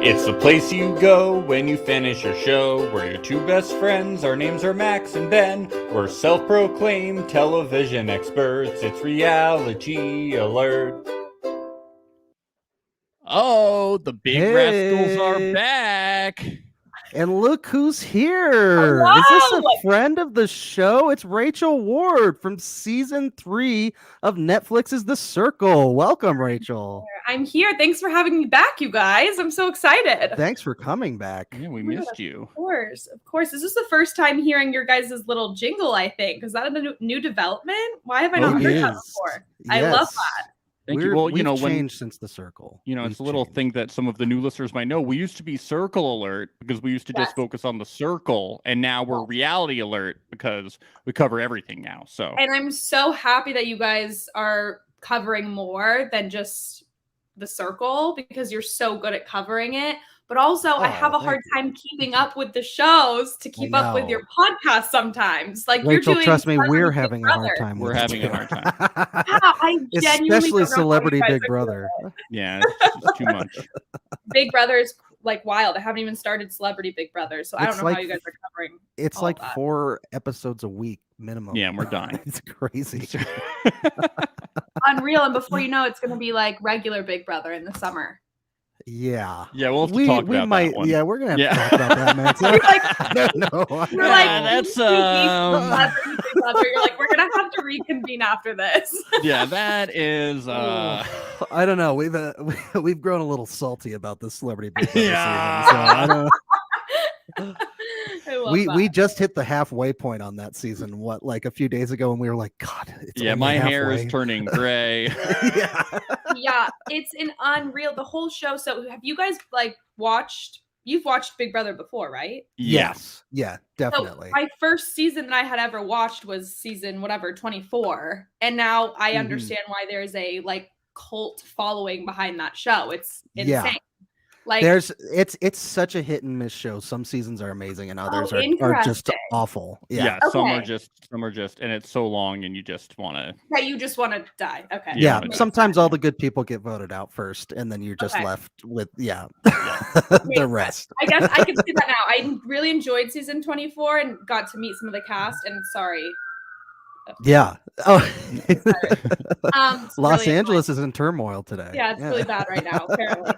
It's the place you go when you finish your show. We're your two best friends. Our names are Max and Ben. We're self-proclaimed television experts. It's Reality Alert. Oh, the big rascals are back. And look who's here. Hello! Is this a friend of the show? It's Rachel Ward from season 3 of Netflix's The Circle. Welcome, Rachel. I'm here. Thanks for having me back, you guys. I'm so excited. Thanks for coming back. Yeah, we missed you. Of course. This is the first time hearing your guys' little jingle, I think. Is that a new development? Why have I not heard that before? I love that. Thank you. Well, we've changed since The Circle. It's a little thing that some of the new listeners might know. We used to be Circle Alert because we used to just focus on the circle, and now we're Reality Alert because we cover everything now. So, and I'm so happy that you guys are covering more than just the circle because you're so good at covering it. But also, I have a hard time keeping up with the shows to keep up with your podcast sometimes. Like Rachel, you're doing, trust me, we're having a hard time. We're having a hard time. I genuinely especially don't know Celebrity how you guys Big are Brother. Yeah, it's too much. Big Brother is like wild. I haven't even started Celebrity Big Brother, so I don't know how you guys are covering. It's like 4 episodes a week minimum. Yeah, we're dying. It's crazy. Unreal. And before you know, it's going to be like regular Big Brother in the summer. Yeah. Yeah, we'll have to talk about that one. Yeah, we're gonna have to talk about that, man. You're that's Celebrity Big Brother. You're like, we're gonna have to reconvene after this. Yeah, that is. I don't know. We've grown a little salty about this Celebrity Big Brother Yeah. season. So I don't. we We just hit the halfway point on that season. What, like a few days ago, and we were like, God, it's only my halfway. hair is turning gray. Yeah, it's an unreal. The whole show. So, have you guys watched? You've watched Big Brother before, right? Yes. Yeah, definitely. So my first season that I had ever watched was season 24, and now I understand why there's a cult following behind that show. It's insane. Yeah. It's such a hit and miss show. Some seasons are amazing and others are just awful. Yeah. Some are just and it's so long and you just want to. Yeah, you just want to die. Okay. Yeah. Sometimes all the good people get voted out first, and then you're just left with the rest. I guess I can see that now. I really enjoyed season 24 and got to meet some of the cast. And sorry. Yeah. Oh, Los really Angeles is in turmoil today. Yeah, it's really bad right now, apparently.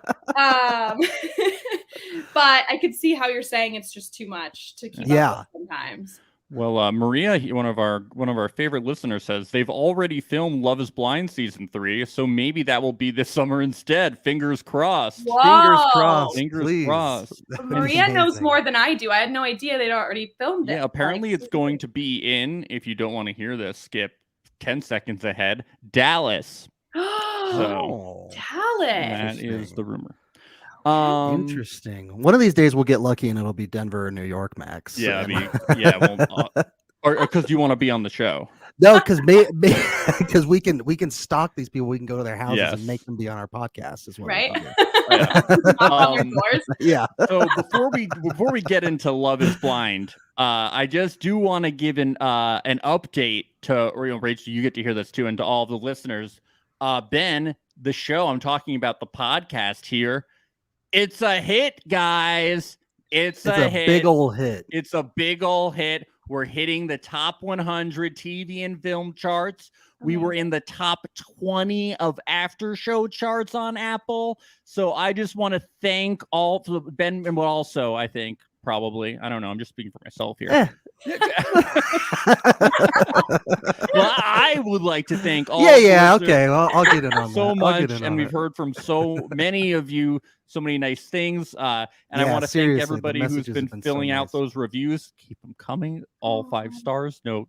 But I could see how you're saying it's just too much to keep up with sometimes. Well, Maria, one of our favorite listeners, says they've already filmed Love Is Blind season 3, so maybe that will be this summer instead. Fingers crossed. Whoa. Fingers crossed. Fingers crossed. Maria knows more than I do. I had no idea they'd already filmed it. Yeah, apparently it's going to be in, if you don't want to hear this, skip 10 seconds ahead, Dallas. Dallas. That is the rumor. Interesting. One of these days we'll get lucky and it'll be Denver or New York, Max. Yeah, or because you want to be on the show. No, because we can stalk these people. We can go to their houses and make them be on our podcast as well. Right? Yeah. So before we get into Love Is Blind, I just do want to give an update to Rachel. You get to hear this too, and to all the listeners. Ben, the show I'm talking about, the podcast here. It's a hit, guys. It's a hit. Big old hit. It's a big old hit. We're hitting the top 100 TV and film charts. We were in the top 20 of after show charts on Apple. So I just want to thank all Ben, and also I think probably, I don't know, I'm just speaking for myself here. Well, I would like to thank all. Okay. Well, I'll get in on so that. much, and we've heard from so many of you, so many nice things. And I want to thank everybody who's been filling out those reviews. Keep them coming. All 5 stars. No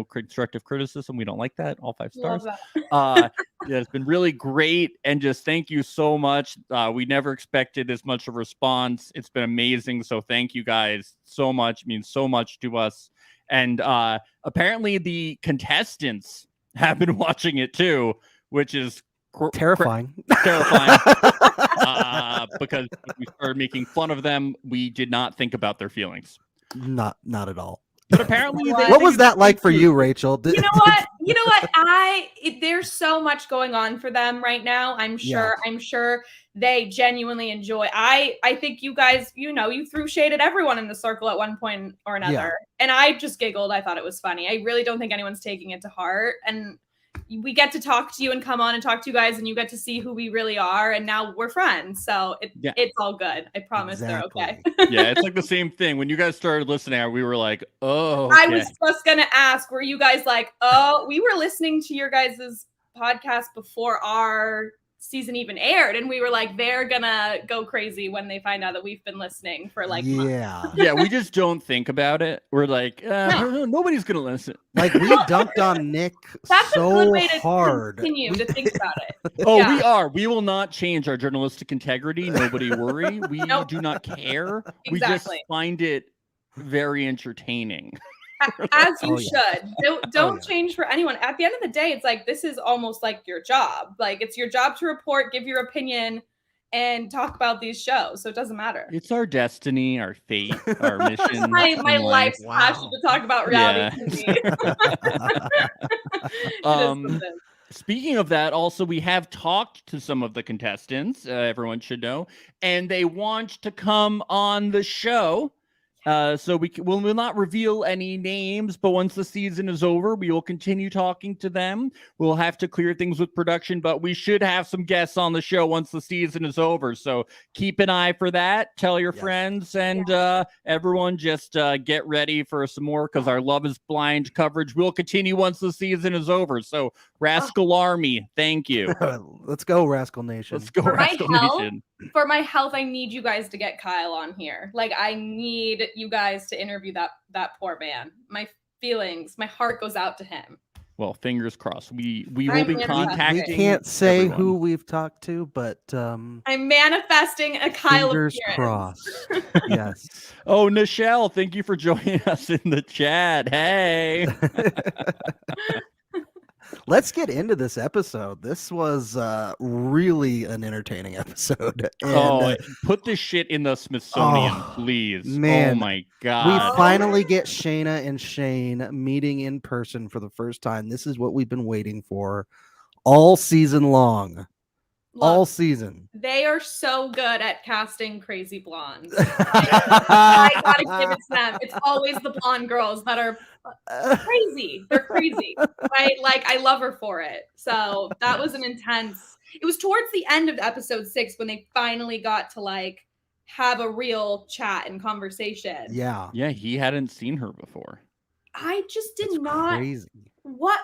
constructive criticism. We don't like that. All 5 stars. It's been really great, and just thank you so much. We never expected as much of a response. It's been amazing. So thank you guys so much. It means so much to us. And apparently the contestants have been watching it too, which is terrifying. Because we started making fun of them. We did not think about their feelings. Not at all. But apparently, what was that like for you, Rachel? You know what? You know what? There's so much going on for them right now. I'm sure they genuinely enjoy. I think you guys, you threw shade at everyone in the circle at one point or another. And I just giggled. I thought it was funny. I really don't think anyone's taking it to heart. And we get to talk to you and come on and talk to you guys, and you get to see who we really are. And now we're friends. So it's all good. I promise they're okay. Yeah, it's like the same thing. When you guys started listening, we were like, oh, okay. I was just going to ask, were you guys like, oh, we were listening to your guys' podcast before our season even aired, and we were like, they're gonna go crazy when they find out that we've been listening for like months. Yeah, we just don't think about it. We're like, nobody's gonna listen. Like, we dunked on Nick so hard. Continue to think about it. We are. We will not change our journalistic integrity. Nobody worry. We do not care. Exactly. We just find it very entertaining. As you should. Don't change for anyone. At the end of the day, it's like, this is almost like your job. Like, it's your job to report, give your opinion, and talk about these shows. So it doesn't matter. It's our destiny, our fate, our mission. my life's passion to talk about reality TV. Speaking of that, also, we have talked to some of the contestants, everyone should know, and they want to come on the show. So we'll not reveal any names, but once the season is over, we will continue talking to them. We'll have to clear things with production, but we should have some guests on the show once the season is over. So keep an eye for that. Tell your friends, and everyone just get ready for some more, because our Love is Blind coverage will continue once the season is over. So Rascal Army, thank you. Let's go, Rascal Nation. Let's go, Rascal Nation. For my health, I need you guys to get Kyle on here. Like, I need you guys to interview that poor man. My feelings, my heart goes out to him. Well, fingers crossed. We will be contacting. We can't say everyone who we've talked to, but I'm manifesting a Kyle fingers appearance. Crossed. Yes. Oh, Nichelle, thank you for joining us in the chat. Hey. Let's get into this episode. This was really an entertaining episode. And, put this shit in the Smithsonian, please. Man, oh my God. We finally get Shaina and Shane meeting in person for the first time. This is what we've been waiting for all season long. All season. They are so good at casting crazy blondes. I gotta give it to them. It's always the blonde girls that are crazy. They're crazy. Right? Like, I love her for it. So that was it was towards the end of episode 6 when they finally got to like have a real chat and conversation. Yeah. Yeah, he hadn't seen her before. I just did not. Crazy. What?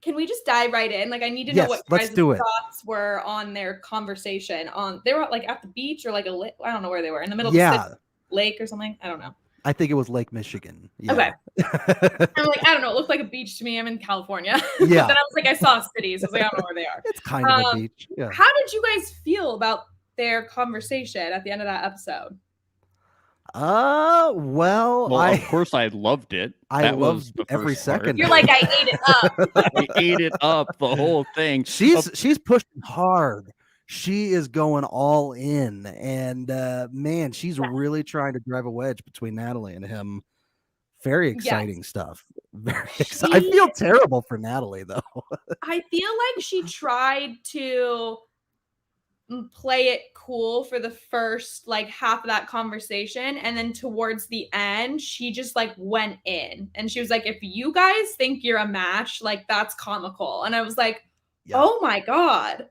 Can we just dive right in? Like, I need to know what guys' thoughts were on their conversation. They were like at the beach or like a lake. I don't know where they were. In the middle of the lake or something. I don't know. I think it was Lake Michigan. Yeah. Okay. I'm like, I don't know. It looked like a beach to me. I'm in California. Yeah. But then I was like, I saw cities. I was like, I don't know where they are. It's kind of a beach. Yeah. How did you guys feel about their conversation at the end of that episode? Well, of course I loved it. I loved every second. You're like, I ate it up. I ate it up, the whole thing. She's pushing hard. She is going all in, and man, she's really trying to drive a wedge between Natalie and him. Very exciting stuff. Very exciting. I feel terrible for Natalie, though. I feel like she tried to play it cool for the first like half of that conversation, and then towards the end she just like went in and she was like, if you guys think you're a match, like, that's comical. And I was like, oh my God,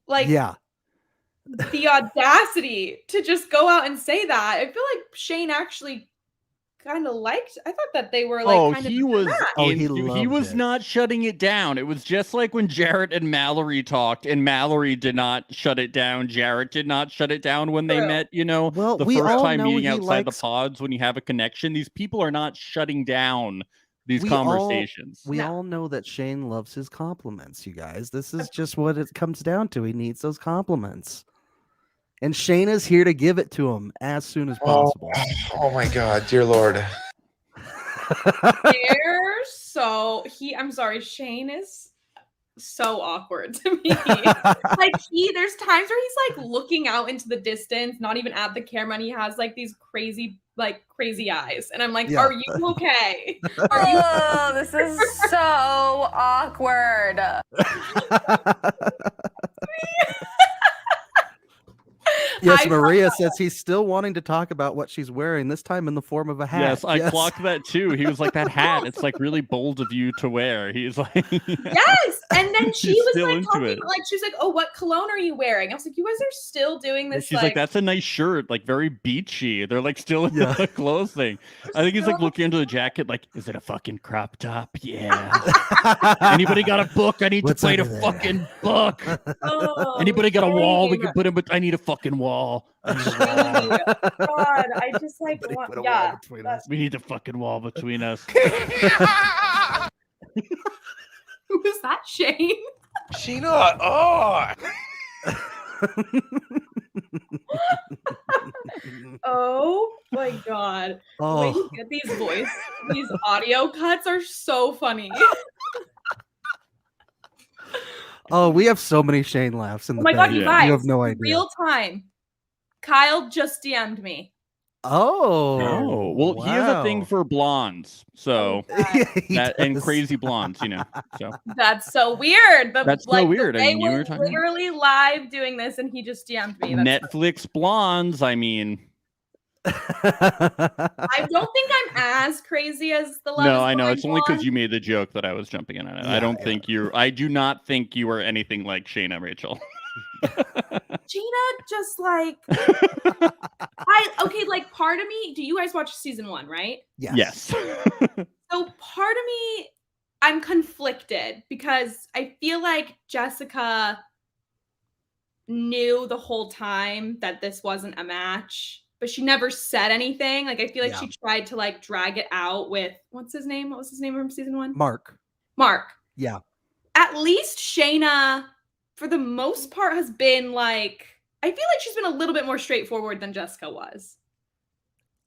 like, the audacity to just go out and say that. I feel like Shane actually kind of liked. I thought that they were like he was not shutting it down. It was just like when Jarrett and Mallory talked, and Mallory did not shut it down. Jarrett did not shut it down when they met, the first time meeting outside the pods when you have a connection. These people are not shutting down these conversations. We all know that Shane loves his compliments, you guys. This is just what it comes down to. He needs those compliments. And Shayna's here to give it to him as soon as possible. Oh my God, dear Lord. I'm sorry, Shane is so awkward to me. Like there's times where he's like looking out into the distance, not even at the camera, and he has like these crazy eyes. And I'm like, are you okay? Oh, this is so awkward. Yes, Maria says he's still wanting to talk about what she's wearing, this time in the form of a hat. Yes, I clocked that too. He was like, that hat, it's like really bold of you to wear. He's like, yes. And then she was like talking, it. like, she was like, oh, what cologne are you wearing? I was like, you guys are still doing this. She's like, that's a nice shirt, like very beachy. They're like still in the clothes thing. I think he's like looking into the jacket, like, is it a fucking crop top? Yeah. Anybody got a book? I need to play the fucking book. Oh, anybody got a wall we can put in, but I need a fucking wall. God, I just like want, yeah. We need the fucking wall between us. Who is that, Shane? Shaina, Oh my God. The way you get these audio cuts are so funny. Oh, we have so many Shane laughs in the Oh my God, you guys. You have no idea. Real time. Kyle just DM'd me. Oh, well, he has a thing for blondes, so and crazy blondes, you know. So that's so weird. That's so weird. They were literally live doing this, and he just DM'd me. Netflix blondes. I mean, I don't think I'm as crazy as the love. No, I know. It's only because you made the joke that I was jumping in on it. I don't think you're. I do not think you are anything like Shaina, Rachel. Gina, just like like part of me. Do you guys watch season 1, right? Yes. So part of me, I'm conflicted because I feel like Jessica knew the whole time that this wasn't a match, but she never said anything. Like I feel like she tried to like drag it out with what's his name? What was his name from season 1? Mark. Yeah. At least Shaina, for the most part, has been like, I feel like she's been a little bit more straightforward than Jessica was.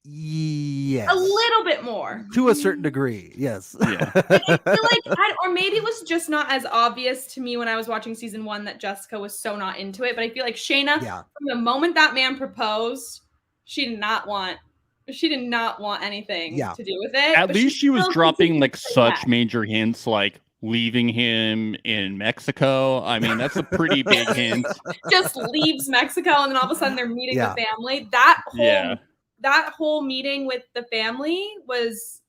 Yes. A little bit more. To a certain degree, yes. Yeah. I feel like, or maybe it was just not as obvious to me when I was watching season 1 that Jessica was so not into it. But I feel like Shaina, from the moment that man proposed, she did not want anything to do with it. At least she was dropping like such major hints, like leaving him in Mexico. I mean, that's a pretty big hint. Just leaves Mexico, and then all of a sudden they're meeting the family. That whole meeting with the family was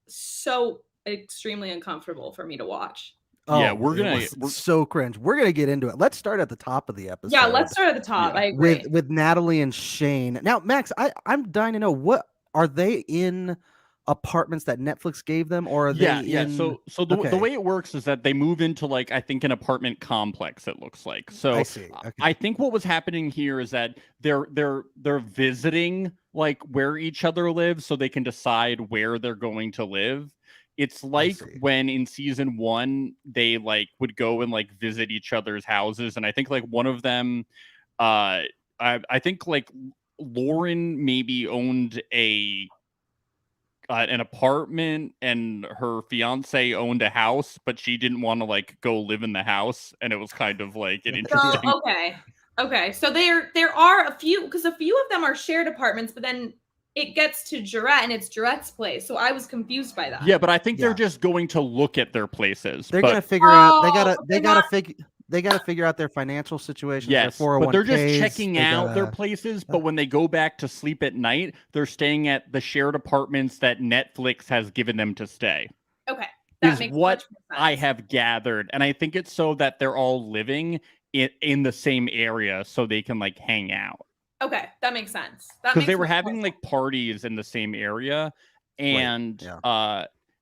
so extremely uncomfortable for me to watch. Oh, yeah, we're so cringe. We're gonna get into it. Let's start at the top of the episode. Yeah, let's start at the top. I agree. With Natalie and Shane. Now, Max, I'm dying to know, what are they in apartments that Netflix gave them, or are they in... So the way it works is that they move into like, I think, an apartment complex, it looks like. So I see. Okay. I think what was happening here is that they're visiting like where each other lives so they can decide where they're going to live. It's like when in season 1 they like would go and like visit each other's houses, and I think like one of them I think like Lauren maybe owned an apartment and her fiance owned a house, but she didn't want to like go live in the house, and it was kind of like an interesting. Okay. So there are a few, because a few of them are shared apartments, but then it gets to Jarrett and it's Jarrett's place. So I was confused by that. Yeah, but I think they're just going to look at their places. They're gonna figure out. They gotta figure out their financial situation. Yes, their 401ks, but they're just checking out their places. But when they go back to sleep at night, they're staying at the shared apartments that Netflix has given them to stay. Okay, that is what I have gathered, and I think it's so that they're all living in the same area, so they can like hang out. Okay, that makes sense. Because they were having like parties in the same area, and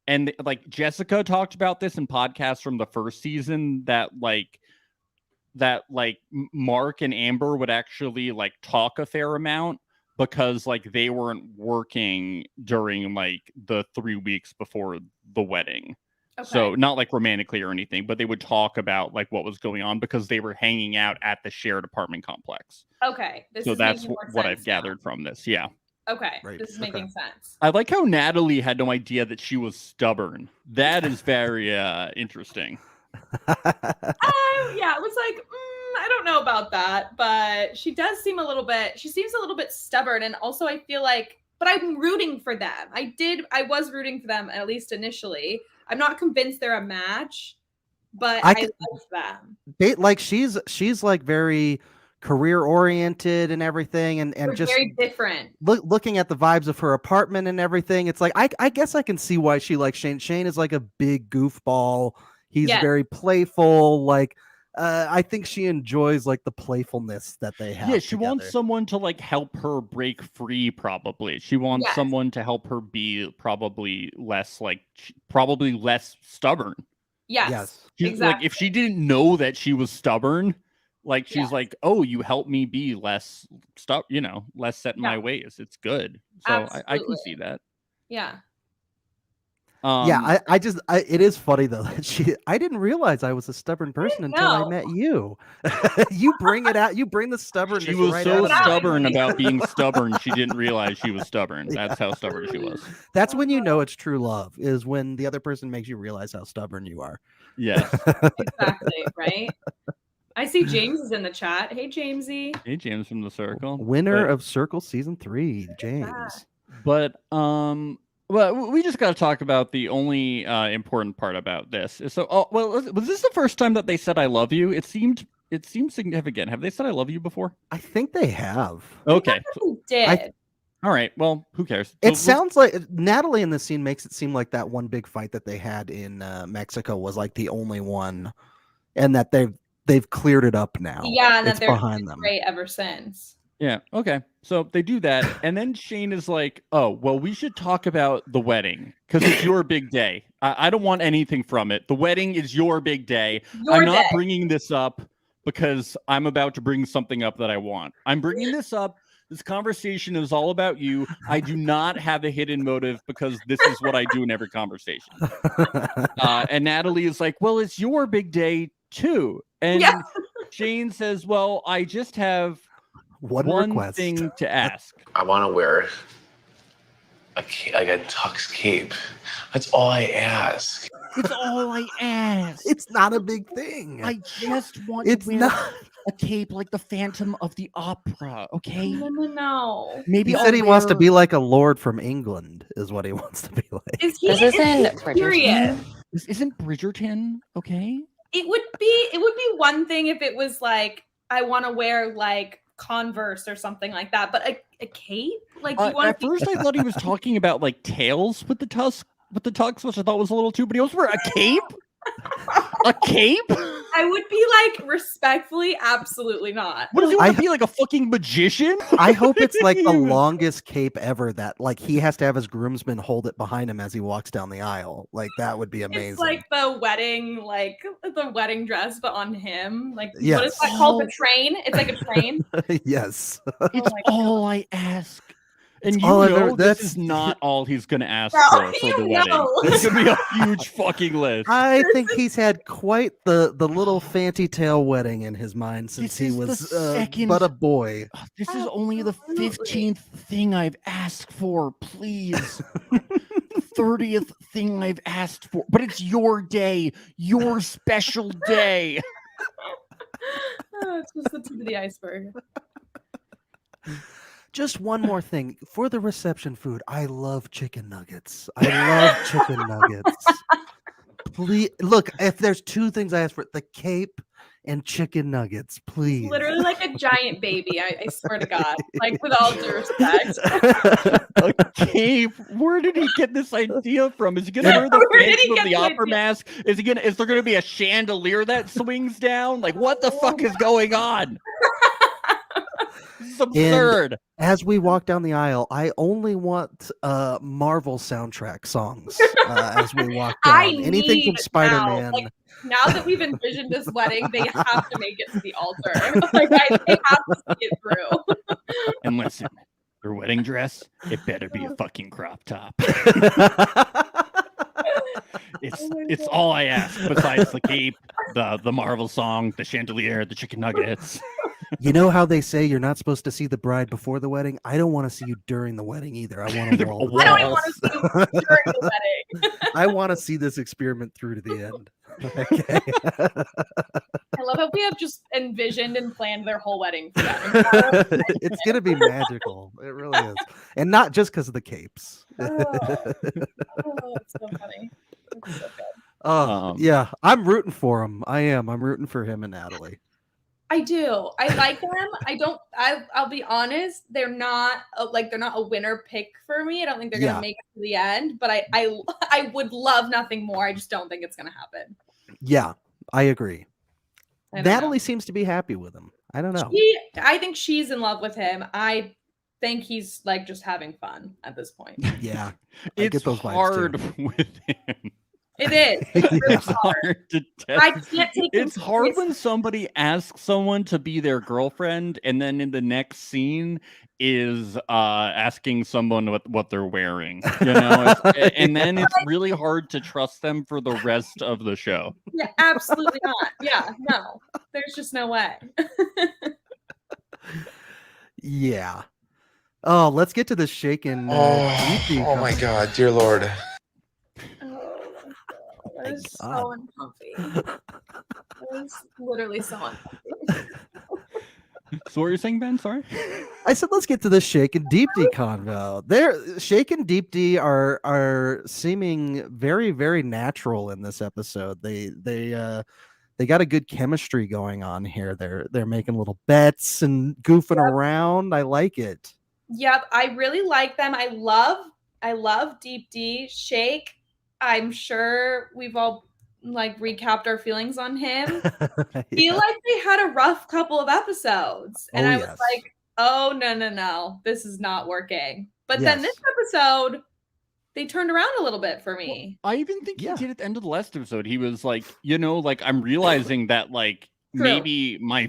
and like Jessica talked about this in podcasts from the first season that Mark and Amber would actually like talk a fair amount because like they weren't working during like the 3 weeks before the wedding. Okay. So not like romantically or anything, but they would talk about like what was going on because they were hanging out at the shared apartment complex. Okay. So that's what I've gathered from this. Yeah. Okay. Right. This is making sense. I like how Natalie had no idea that she was stubborn. That is very interesting. Yeah, it was like, I don't know about that, but she does seem she seems a little bit stubborn. And also I feel like, but I'm rooting for them. I was rooting for them, at least initially. I'm not convinced they're a match, but I love them. Like she's like very career oriented and everything, and just very different. Looking at the vibes of her apartment and everything, it's like I guess I can see why she likes Shane. Shane is like a big goofball. He's very playful. Like I think she enjoys like the playfulness that they have. Yeah, she wants someone to like help her break free. Probably she wants someone to help her be probably less stubborn. Yes. Exactly. Like if she didn't know that she was stubborn, like she's like, oh, you help me be less less set in my ways. It's good. So I can see that. Yeah. It is funny though that I didn't realize I was a stubborn person until I met you. You bring it out. You bring the stubbornness. She was so stubborn about being stubborn. She didn't realize she was stubborn. That's how stubborn she was. That's when you know it's true love, is when the other person makes you realize how stubborn you are. Yes. Exactly. Right. I see James is in the chat. Hey, Jamesy. Hey, James from the Circle. Winner of Circle Season 3, James. But well, we just got to talk about the only important part about this. So, was this the first time that they said "I love you"? It seemed significant. Have they said "I love you" before? I think they have. Okay, did. All right. Well, who cares? It sounds like Natalie in this scene makes it seem like that one big fight that they had in Mexico was like the only one, and that they've cleared it up now. Yeah, and it's that they're behind them. Great ever since. Yeah. Okay. So they do that, and then Shane is like, "Oh, well, we should talk about the wedding because it's your big day. I don't want anything from it. The wedding is your big day. I'm not bringing this up because I'm about to bring something up that I want. I'm bringing this up. This conversation is all about you. I do not have a hidden motive because this is what I do in every conversation." And Natalie is like, "Well, it's your big day too." And Shane says, "Well, I just have one thing to ask. I want to wear a tux cape. That's all I ask. It's all I ask. It's not a big thing. I just want to wear a cape like the Phantom of the Opera, okay? No. Maybe he said he wants to be like a lord from England, is what he wants to be like. Is this in Bridgerton? This isn't Bridgerton, okay? It would be one thing if it was like, I want to wear like Converse or something like that, but a cape? Like at first I thought he was talking about like tails with the tux, which I thought was a little too, but he also wear a cape? A cape? I would be like, respectfully, absolutely not. What does he want to be, like a fucking magician? I hope it's like the longest cape ever that like he has to have his groomsmen hold it behind him as he walks down the aisle. Like that would be amazing. It's like the wedding dress, but on him. Like what is that called? The train? It's like a train. Yes. It's all I ask. And this is not all he's going to ask for the wedding. It's going to be a huge fucking list. I think he's had quite the little fancy tale wedding in his mind since he was but a boy. This is only the 15th thing I've asked for, please. 30th thing I've asked for. But it's your day, your special day. It's just the tip of the iceberg. Just one more thing for the reception food. I love chicken nuggets. I love chicken nuggets. Please look, if there's two things I ask for, the cape and chicken nuggets, please. Literally like a giant baby. I swear to God. Like with all due respect. A cape? Where did he get this idea from? Is he gonna wear the Phantom of the Opera mask? Is there gonna be a chandelier that swings down? Like what the fuck is going on? This is absurd. And as we walk down the aisle, I only want Marvel soundtrack songs as we walk down. Anything from Spider-Man. Like, now that we've envisioned this wedding, they have to make it to the altar. Like they have to see it through. And listen, your wedding dress, it better be a fucking crop top. It's all I ask besides the cape, the Marvel song, the chandelier, the chicken nuggets. You know how they say you're not supposed to see the bride before the wedding? I don't want to see you during the wedding either. I want to wall. I don't even want to see you during the wedding. I want to see this experiment through to the end. Okay. I love how we have just envisioned and planned their whole wedding for them. It's gonna be magical. It really is, and not just because of the capes. It's so funny. It's so good. Yeah, I'm rooting for him. I am. I'm rooting for him and Natalie. I do. I like them. I'll be honest. They're not a winner pick for me. I don't think they're gonna make it to the end. But I would love nothing more. I just don't think it's gonna happen. Yeah, I agree. Natalie seems to be happy with him. I don't know. I think she's in love with him. I think he's like just having fun at this point. Yeah, it's hard with him. It is. It's hard to test. I can't take It's hard when somebody asks someone to be their girlfriend, and then in the next scene is asking someone what they're wearing. You know, and then it's really hard to trust them for the rest of the show. Yeah, absolutely not. Yeah, no, there's just no way. Yeah. Oh, let's get to the shaken. Oh my God, dear Lord. That is so uncomfy. That is literally so uncomfy. So what are you saying, Ben? Sorry? I said let's get to the Shake and Deepti convo. Shake and Deepti are seeming very, very natural in this episode. They got a good chemistry going on here. They're making little bets and goofing around. I like it. Yep, I really like them. I love Deepti. Shake, I'm sure we've all like recapped our feelings on him. Feel like they had a rough couple of episodes, and I was like, "Oh no, this is not working." But then this episode, they turned around a little bit for me. Well, I even think he did at the end of the last episode. He was like, I'm realizing that like maybe my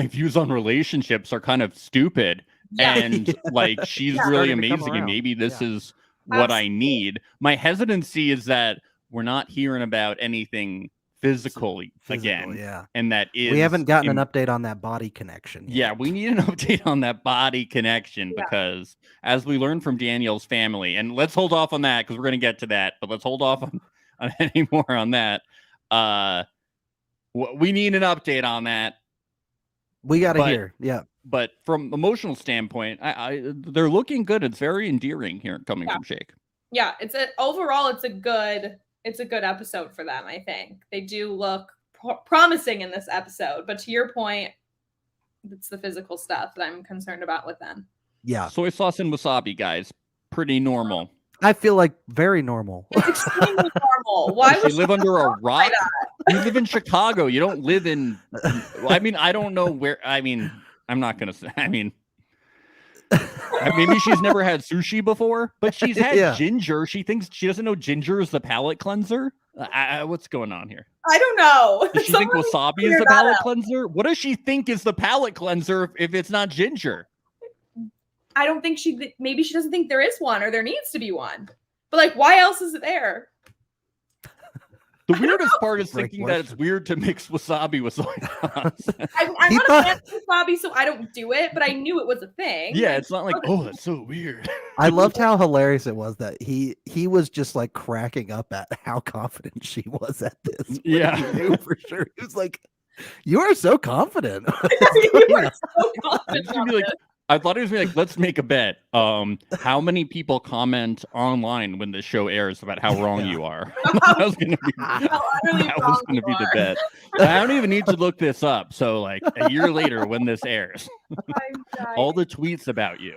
views on relationships are kind of stupid, and like she's really amazing, and maybe this is what I need. My hesitancy is that we're not hearing about anything physical again. Yeah. And that is... We haven't gotten an update on that body connection yet. Yeah, we need an update on that body connection because as we learned from Danielle's family, and let's hold off on that because we're going to get to that, but let's hold off on any more on that. We need an update on that. We got to hear. Yeah. But from emotional standpoint, they're looking good. It's very endearing here coming from Shake. Yeah, overall it's a good episode for them. I think they do look promising in this episode. But to your point, it's the physical stuff that I'm concerned about with them. Yeah, soy sauce and wasabi, guys, pretty normal. I feel like very normal. It's extremely normal. Why would you live under a rock? You live in Chicago. You don't live in. I mean, I don't know where. I mean, I'm not gonna say. I mean, maybe she's never had sushi before, but she's had ginger. She thinks she doesn't know ginger is the palate cleanser. What's going on here? I don't know. Does she think wasabi is the palate cleanser? What does she think is the palate cleanser if it's not ginger? I don't think maybe she doesn't think there is one or there needs to be one. But like, why else is it there? The weirdest part is thinking that it's weird to mix wasabi with soy sauce. I'm not a fan of wasabi, so I don't do it, but I knew it was a thing. Yeah, it's not like, oh, that's so weird. I loved how hilarious it was that he was just like cracking up at how confident she was at this. Yeah. He knew for sure. He was like, you are so confident. You are so confident. I thought he was like, let's make a bet. How many people comment online when the show airs about how wrong you are? That was going to be the bet. I don't even need to look this up. So like a year later when this airs, all the tweets about you.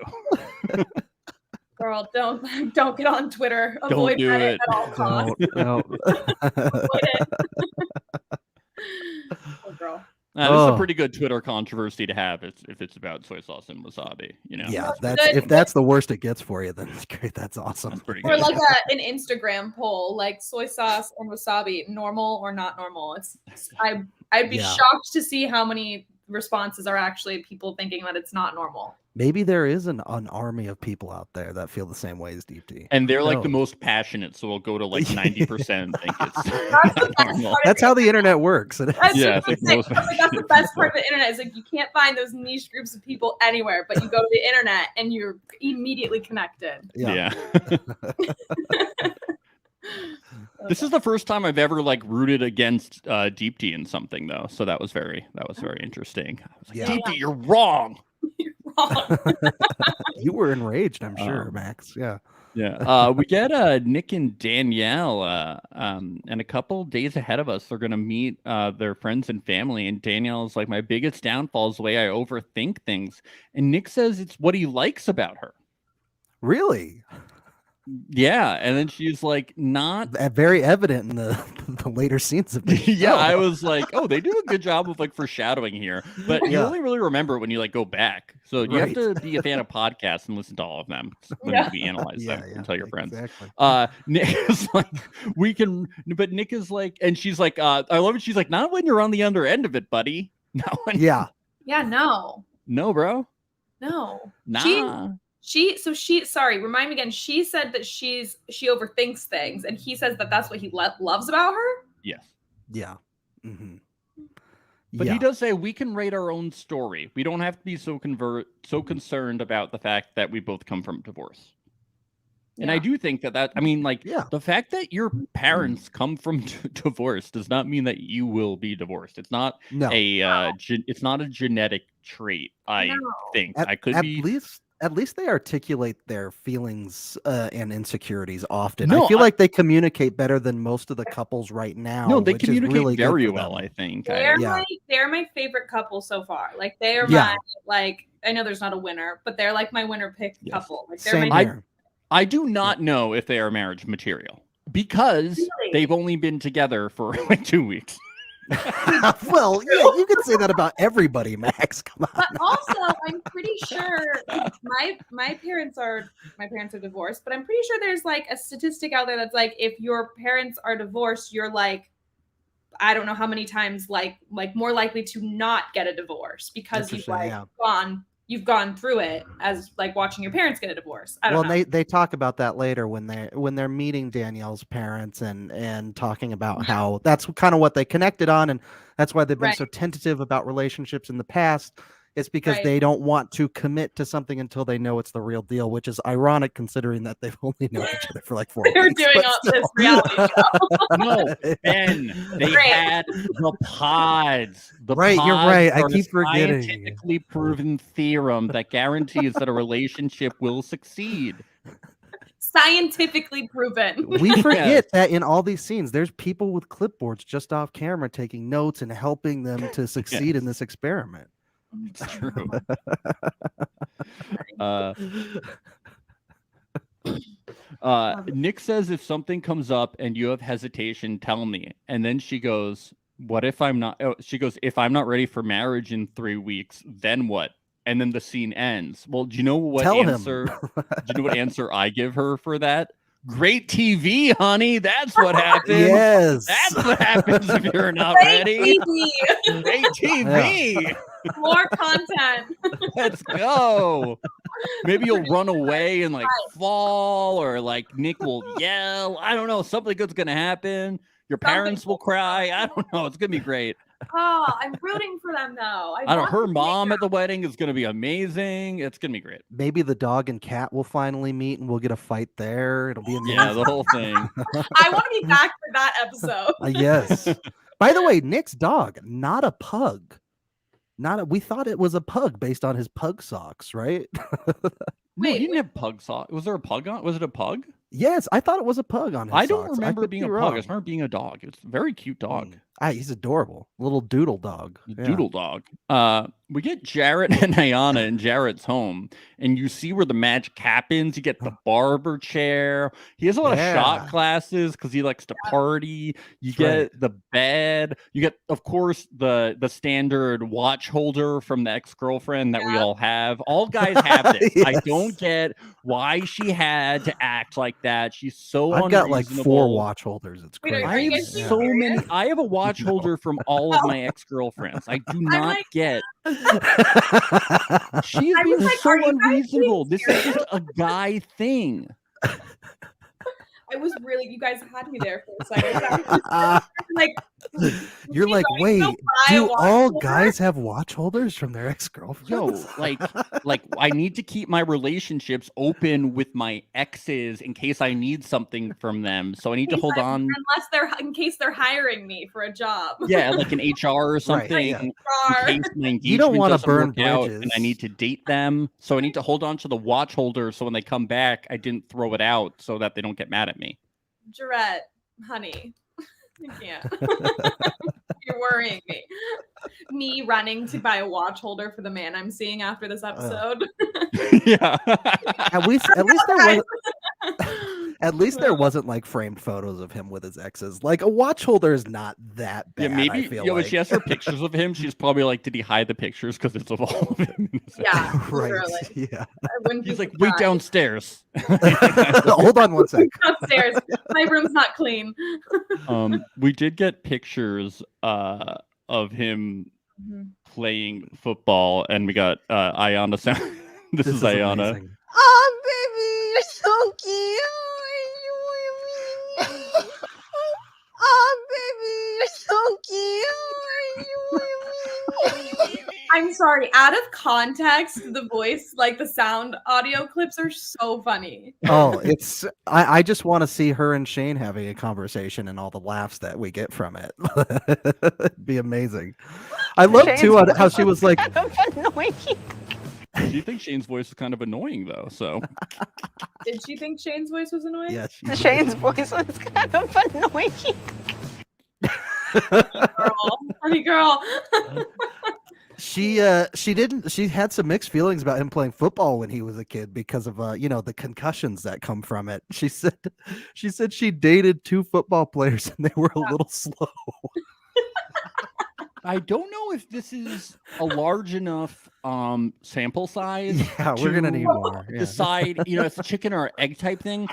Girl, don't get on Twitter. Avoid it at all costs. Don't. Avoid it. Oh, girl. This is a pretty good Twitter controversy to have if it's about soy sauce and wasabi, you know. Yeah, if that's the worst it gets for you, then it's great. That's awesome. That's pretty or good. like an Instagram poll, like soy sauce and wasabi, normal or not normal. I'd be shocked to see how many responses are actually people thinking that it's not normal. Maybe there is an army of people out there that feel the same way as Deepti. And they're like the most passionate, so we'll go to like 90% and think it's normal. That's how the internet works. Yeah, that's the best part of the internet is like you can't find those niche groups of people anywhere, but you go to the internet and you're immediately connected. Yeah. This is the first time I've ever like rooted against Deepti in something though, so that was very interesting. I was like, Deepti, you're wrong. You were enraged, I'm sure, Max. Yeah. We get Nick and Danielle, and a couple days ahead of us, they're gonna meet their friends and family. And Danielle's like, my biggest downfall is the way I overthink things. And Nick says it's what he likes about her. Really? Yeah, and then she's like, not very evident in the later scenes of it. Yeah, I was like, oh, they do a good job of like foreshadowing here, but you only really remember when you like go back. So you have to be a fan of podcasts and listen to all of them when we analyze them and tell your friends. Nick is like, but Nick is like, and she's like, I love it. She's like, not when you're on the other end of it, buddy. Not when. No, bro. No. Nah. Remind me again. She said that she overthinks things, and he says that that's what he loves about her. Yes. Yeah. Mm-hmm. But he does say we can write our own story. We don't have to be so concerned about the fact that we both come from divorce. And I do think that I mean, like, the fact that your parents come from divorce does not mean that you will be divorced. It's not it's not a genetic trait. I think At least they articulate their feelings and insecurities often. I feel like they communicate better than most of the couples right now. No, they communicate really very well, I think. They're my favorite couple so far. Like, they are my, like, I know there's not a winner, but they're like my winner pick couple. Like, they're I do not know if they are marriage material because they've only been together for like 2 weeks. Well, yeah, you can say that about everybody, Max. Come on. But also, I'm pretty sure my parents are divorced, but I'm pretty sure there's like a statistic out there that's like, if your parents are divorced, you're like, I don't know how many times like more likely to not get a divorce because you've gone through it as like watching your parents get a divorce. I don't know. They talk about that later when they're meeting Danielle's parents and talking about how that's kind of what they connected on, and that's why they've been so tentative about relationships in the past. It's because they don't want to commit to something until they know it's the real deal, which is ironic considering that they've only known each other for like 4 weeks. They're doing all this reality show. No, Ben, they had the pods. The pods you're right. I keep forgetting. Scientifically proven theorem that guarantees that a relationship will succeed. Scientifically proven. We forget that in all these scenes, there's people with clipboards just off camera taking notes and helping them to succeed in this experiment. It's true. Nick says if something comes up and you have hesitation, tell me. And then she goes, what if I'm not? Oh, she goes, if I'm not ready for marriage in 3 weeks, then what? And then the scene ends. Well, do you know what answer? Do you know what answer I give her for that? Great TV, honey. That's what happens. Yes. That's what happens if you're not ready. Great TV. Yeah. More content. Let's go. Maybe you'll run away and like fall, or like Nick will yell. I don't know. Something good's going to happen. Your parents will cry. I don't know. It's going to be great. Oh, I'm rooting for them though. I don't know. Her mom at the wedding is going to be amazing. It's going to be great. Maybe the dog and cat will finally meet and we'll get a fight there. It'll be amazing. Yeah, the whole thing. I want to be back for that episode. Yes. By the way, Nick's dog, not a pug. We thought it was a pug based on his pug socks, right? Wait, he didn't have pug socks. Was there a pug on? Was it a pug? Yes, I thought it was a pug on his I don't socks. remember it being a pug. I remember being a dog. It's a very cute dog. He's adorable. Little doodle dog. Doodle dog. We get Jarrett and Ayana in Jarrett's home, and you see where the magic happens. You get the barber chair. He has a lot of shot glasses because he likes to party. You get the bed. You get, of course, the standard watch holder from the ex-girlfriend that we all have. All guys have this. Yes. I don't get why she had to act like that. She's so I've got like unreasonable. 4 watch holders. It's crazy. I have so many. I have a watch watch holder from all of my ex-girlfriends. I do not get. She's being so unreasonable. This is just a guy thing. I was really, you guys had me there for a second. You're like, wait, do all guys have watch holders from their ex-girlfriends? Yo, like I need to keep my relationships open with my exes in case I need something from them. So I need to hold on. In case they're hiring me for a job. Yeah, like an HR or something. Right, yeah. In case my engagement you don't want to burn bridges, and I need to date them. So I need to hold on to the watch holder so when they come back, I didn't throw it out so that they don't get mad at me. Jarrett, honey, I can't. You're worrying me. Me running to buy a watch holder for the man I'm seeing after this episode. Yeah. At least there wasn't like framed photos of him with his exes. Like a watch holder is not that bad. Yeah, maybe. I feel When she has her pictures of him, she's probably like, "Did he hide the pictures because it's of all of him?" Yeah, right. Really. Yeah. He's like, "Wait downstairs." Hold on one second. Upstairs. My room's not clean. We did get pictures of him playing football, and we got Ayana sound. This is Ayana. Amazing. Oh, baby, you're so cute. Oh, baby, you're so cute. I'm sorry. Out of context, the voice, like the sound audio clips are so funny. Oh, I just want to see her and Shane having a conversation and all the laughs that we get from it. It'd be amazing. I love too how she was like, She thinks Shane's voice is kind of annoying, though. So, did she think Shane's voice was annoying? Yeah, Shane's voice was kind of annoying. Funny girl. She had some mixed feelings about him playing football when he was a kid because of the concussions that come from it. She said she dated 2 football players and they were a little slow. I don't know if this is a large enough sample size. Yeah, we're gonna need more. Yeah. Decide, it's a chicken or egg type thing.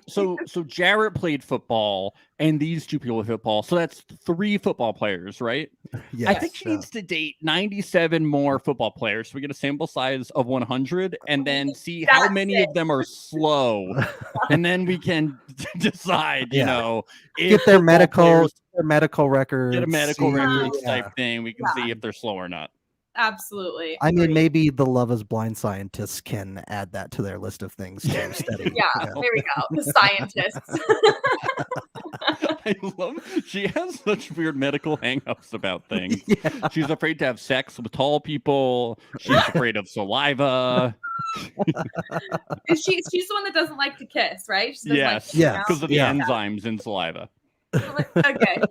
So Jarrett played football, and these 2 people with football. So that's 3 football players, right? Yes, I think she needs to date 97 more football players. So we get a sample size of 100, and then see how many of them are slow, and then we can decide. Get their medical records. Get a medical records type thing. We can see if they're slow or not. Absolutely. I mean, maybe the Love is Blind scientists can add that to their list of things to study. Yeah, there we go. The scientists. I love she has such weird medical hang-ups about things. Yeah. She's afraid to have sex with tall people. She's afraid of saliva. She's the one that doesn't like to kiss, right? She Yes, because of the enzymes in saliva. Okay.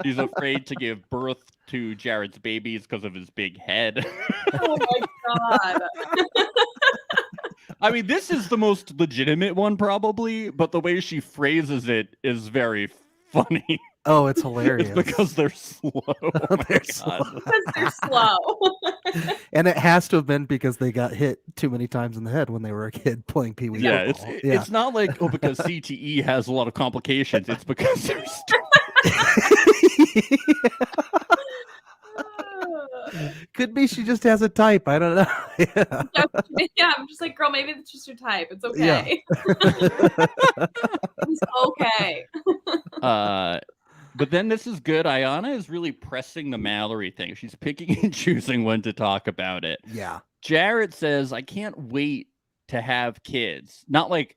She's afraid to give birth to Jarrett's babies because of his big head. Oh my god. I mean, this is the most legitimate one probably, but the way she phrases it is very funny. Oh, it's hilarious. It's because they're slow. Slow. Because they're slow. And it has to have been because they got hit too many times in the head when they were a kid playing Pee Wee. Yeah, it's not like, because CTE has a lot of complications. It's because they're Could be she just has a type. I don't know. Yeah, I'm just like, girl, maybe it's just your type. It's okay. Yeah. It's okay. But then this is good. Ayana is really pressing the Mallory thing. She's picking and choosing when to talk about it. Yeah. Jarrett says, I can't wait to have kids. Not like,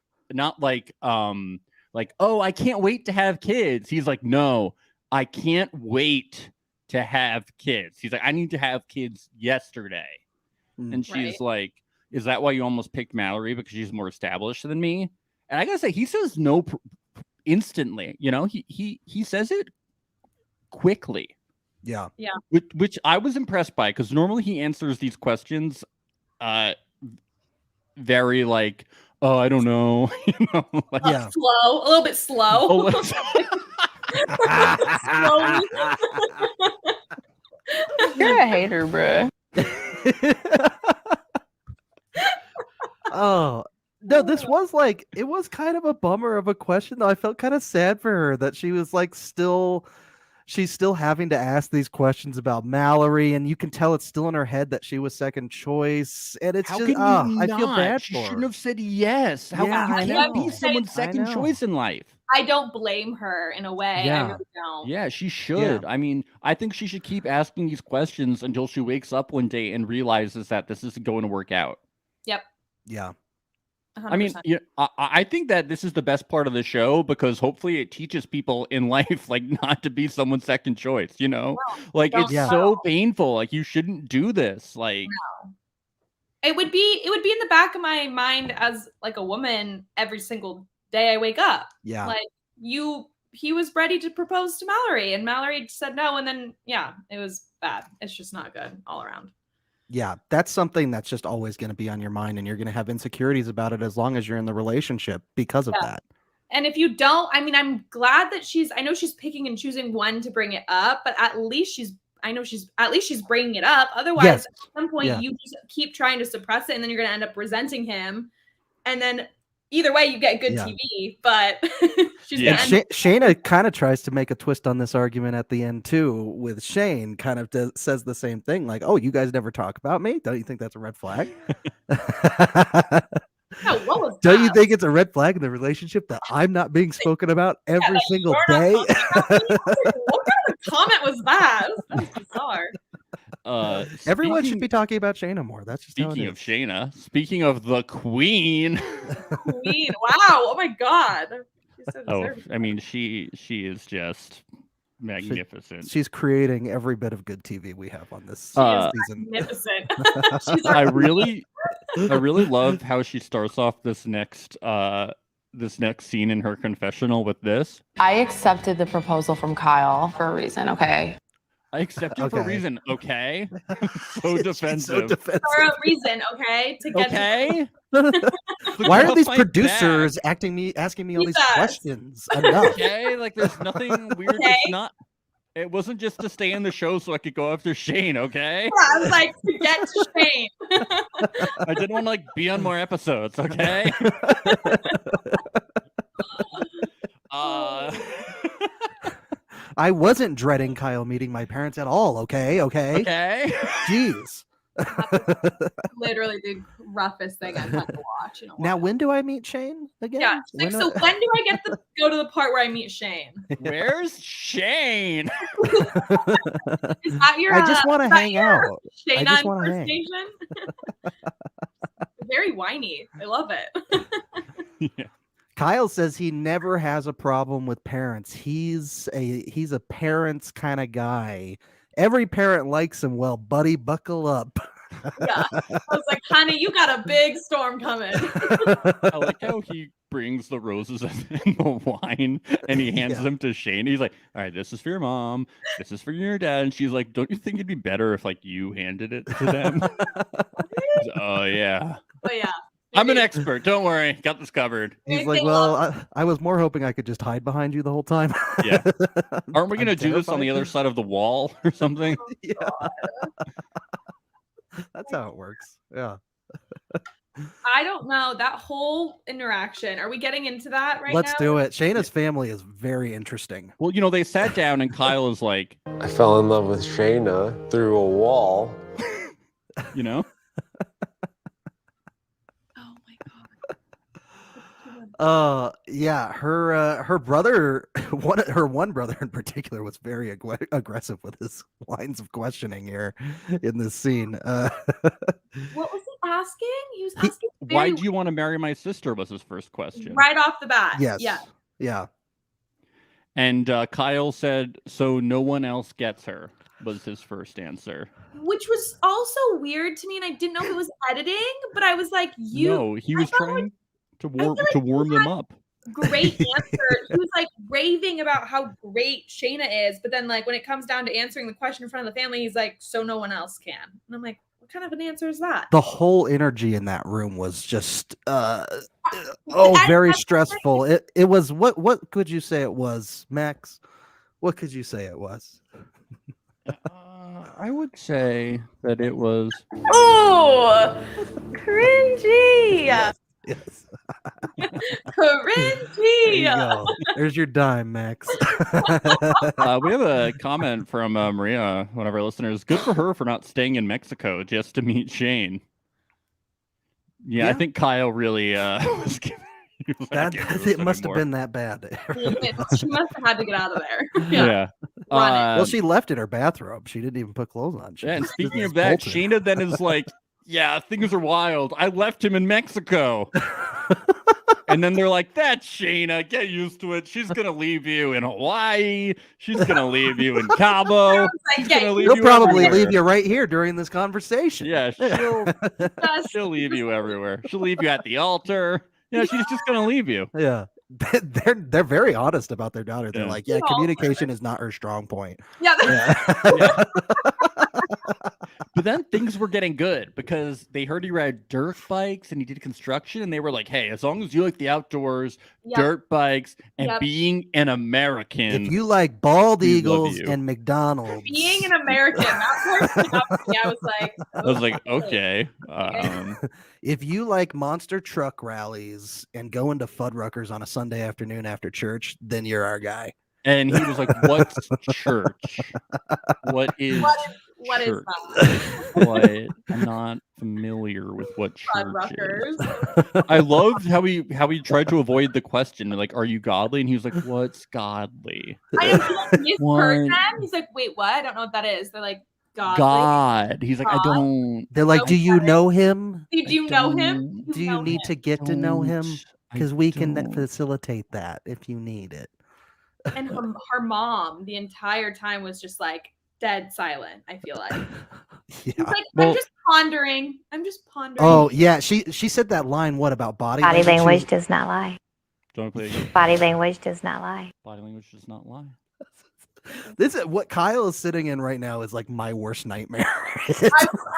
oh, I can't wait to have kids. He's like, no, I can't wait to have kids. He's like, I need to have kids yesterday. And she's like, is that why you almost picked Mallory? Because she's more established than me? And I gotta say, he says no instantly. He says it quickly. Yeah. Which I was impressed by, because normally he answers these questions very like, oh, I don't know. Slow, a little bit slow. You're a hater, bro. Oh no, this was it was kind of a bummer of a question though. I felt kind of sad for her that she was still she's still having to ask these questions about Mallory, and you can tell it's still in her head that she was second choice. And it's How just, can you I feel not? bad She for shouldn't her. have said yes. How Yeah, I can you can't know. be someone's second choice in life? I don't blame her in a way. Yeah. I really don't. Yeah, she should. I mean, I think she should keep asking these questions until she wakes up one day and realizes that this isn't going to work out. Yep. Yeah. 100%. I mean, I think that this is the best part of the show because hopefully it teaches people in life like not to be someone's second choice, you know? Like it's so painful. Like you shouldn't do this. Like it would be in the back of my mind as like a woman every single day I wake up. Yeah. Like he was ready to propose to Mallory and Mallory said no, and then it was bad. It's just not good all around. Yeah, that's something that's just always going to be on your mind, and you're going to have insecurities about it as long as you're in the relationship because of that. And if you don't, I mean, I'm glad that I know she's picking and choosing when to bring it up, but at least she's bringing it up. Otherwise, at some point you just keep trying to suppress it, and then you're going to end up resenting him. And then either way, you get good TV, but Shaina kind of tries to make a twist on this argument at the end too, with Shane kind of says the same thing, like, "Oh, you guys never talk about me? Don't you think that's a red flag?" No, what was Don't you think it's a red flag in the relationship that I'm not being spoken about every single day? What kind of comment was that? That was bizarre. Everyone should be talking about Shaina more. That's just speaking of Shaina. Speaking of the queen. Queen. Wow. Oh my God. So I mean, she is just magnificent. She's creating every bit of good TV we have on this season. Magnificent. I really love how she starts off this next scene in her confessional with this. I accepted the proposal from Kyle for a reason, okay? I accept it for a reason, okay? So defensive. For a reason, okay? To get Why are these producers asking me all these questions? Enough. Okay, like there's nothing weird. Okay. It's not. It wasn't just to stay in the show so I could go after Shane, okay? Yeah, I was like, to get to Shane. I didn't want to like be on more episodes, okay? I wasn't dreading Kyle meeting my parents at all, okay? Jeez. Literally the roughest thing I've had to watch in a while. Now, when do I meet Shane again? Yeah, when do I get to go to the part where I meet Shane? Where's Shane? Is that your? I just want to hang out. Shaina impersonation. Very whiny. I love it. Yeah. Kyle says he never has a problem with parents. He's a parents kind of guy. Every parent likes him. Well, buddy, buckle up. Yeah. I was like, honey, you got a big storm coming. I like how he brings the roses and the wine and he hands them to Shane. He's like, all right, this is for your mom. This is for your dad. And she's like, don't you think it'd be better if like you handed it to them? Oh, yeah. Oh, yeah. I'm an expert. Don't worry. Got this covered. He's like, well, I was more hoping I could just hide behind you the whole time. Yeah. Aren't we going to do this on the other side of the wall or something? Yeah. That's how it works. Yeah. I don't know. That whole interaction. Are we getting into that right now? Let's do it. Shayna's family is very interesting. Well, you know, they sat down and Kyle is like, I fell in love with Shaina through a wall. You know? Yeah, her brother, one brother in particular was very aggressive with his lines of questioning here in this scene. What was he asking? He was asking why do you want to marry my sister was his first question. Right off the bat. Yes. Yeah. Yeah. And Kyle said, so no one else gets her, was his first answer. Which was also weird to me, and I didn't know if it was editing, but I was like, No, he was trying to warm them up. Great answer. He was like raving about how great Shaina is, but then like when it comes down to answering the question in front of the family, he's like, so no one else can. And I'm like, what kind of an answer is that? The whole energy in that room was just very stressful. It was what could you say it was, Max? What could you say it was? I would say that it was oh cringy. Yes. Cringy. There you go. There's your dime, Max. We have a comment from Maria, one of our listeners. Good for her for not staying in Mexico just to meet Shane. Yeah. I think Kyle really was giving. It must have been that bad. She must have had to get out of there. Yeah. Well, she left in her bathrobe. She didn't even put clothes on. And speaking of that, Shaina then is like, yeah, things are wild. I left him in Mexico. And then they're like, that's Shaina. Get used to it. She's going to leave you in Hawaii. She's going to leave you in Cabo. She's going to leave She'll you probably everywhere. leave you right here during this conversation. Yeah, she'll leave you everywhere. She'll leave you at the altar. Yeah, she's just going to leave you. Yeah. They're very honest about their daughter. They're like, yeah, communication is not her strong point. Yeah. But then things were getting good because they heard he ride dirt bikes and he did construction, and they were like, hey, as long as you like the outdoors, dirt bikes, and being an American. If you like bald eagles and McDonald's. Being an American, that person up to me, I was like, okay. If you like monster truck rallies and going to Fuddruckers on a Sunday afternoon after church, then you're our guy. And he was like, what's church? What is church? What? I'm not familiar with what church is. I loved how he tried to avoid the question. Like, are you godly? And he was like, what's godly? I misheard them. He's like, wait, what? I don't know what that is. They're like, God. He's like, I don't. They're like, do you know him? Do you know him? Do you need to get to know him? Because we can facilitate that if you need it. And her mom the entire time was just like dead silent, I feel like. She's like, I'm just pondering. Oh yeah, she said that line. What about body language? Body language does not lie. Don't play again. Body language does not lie. Body language does not lie. This is what Kyle is sitting in right now is like my worst nightmare.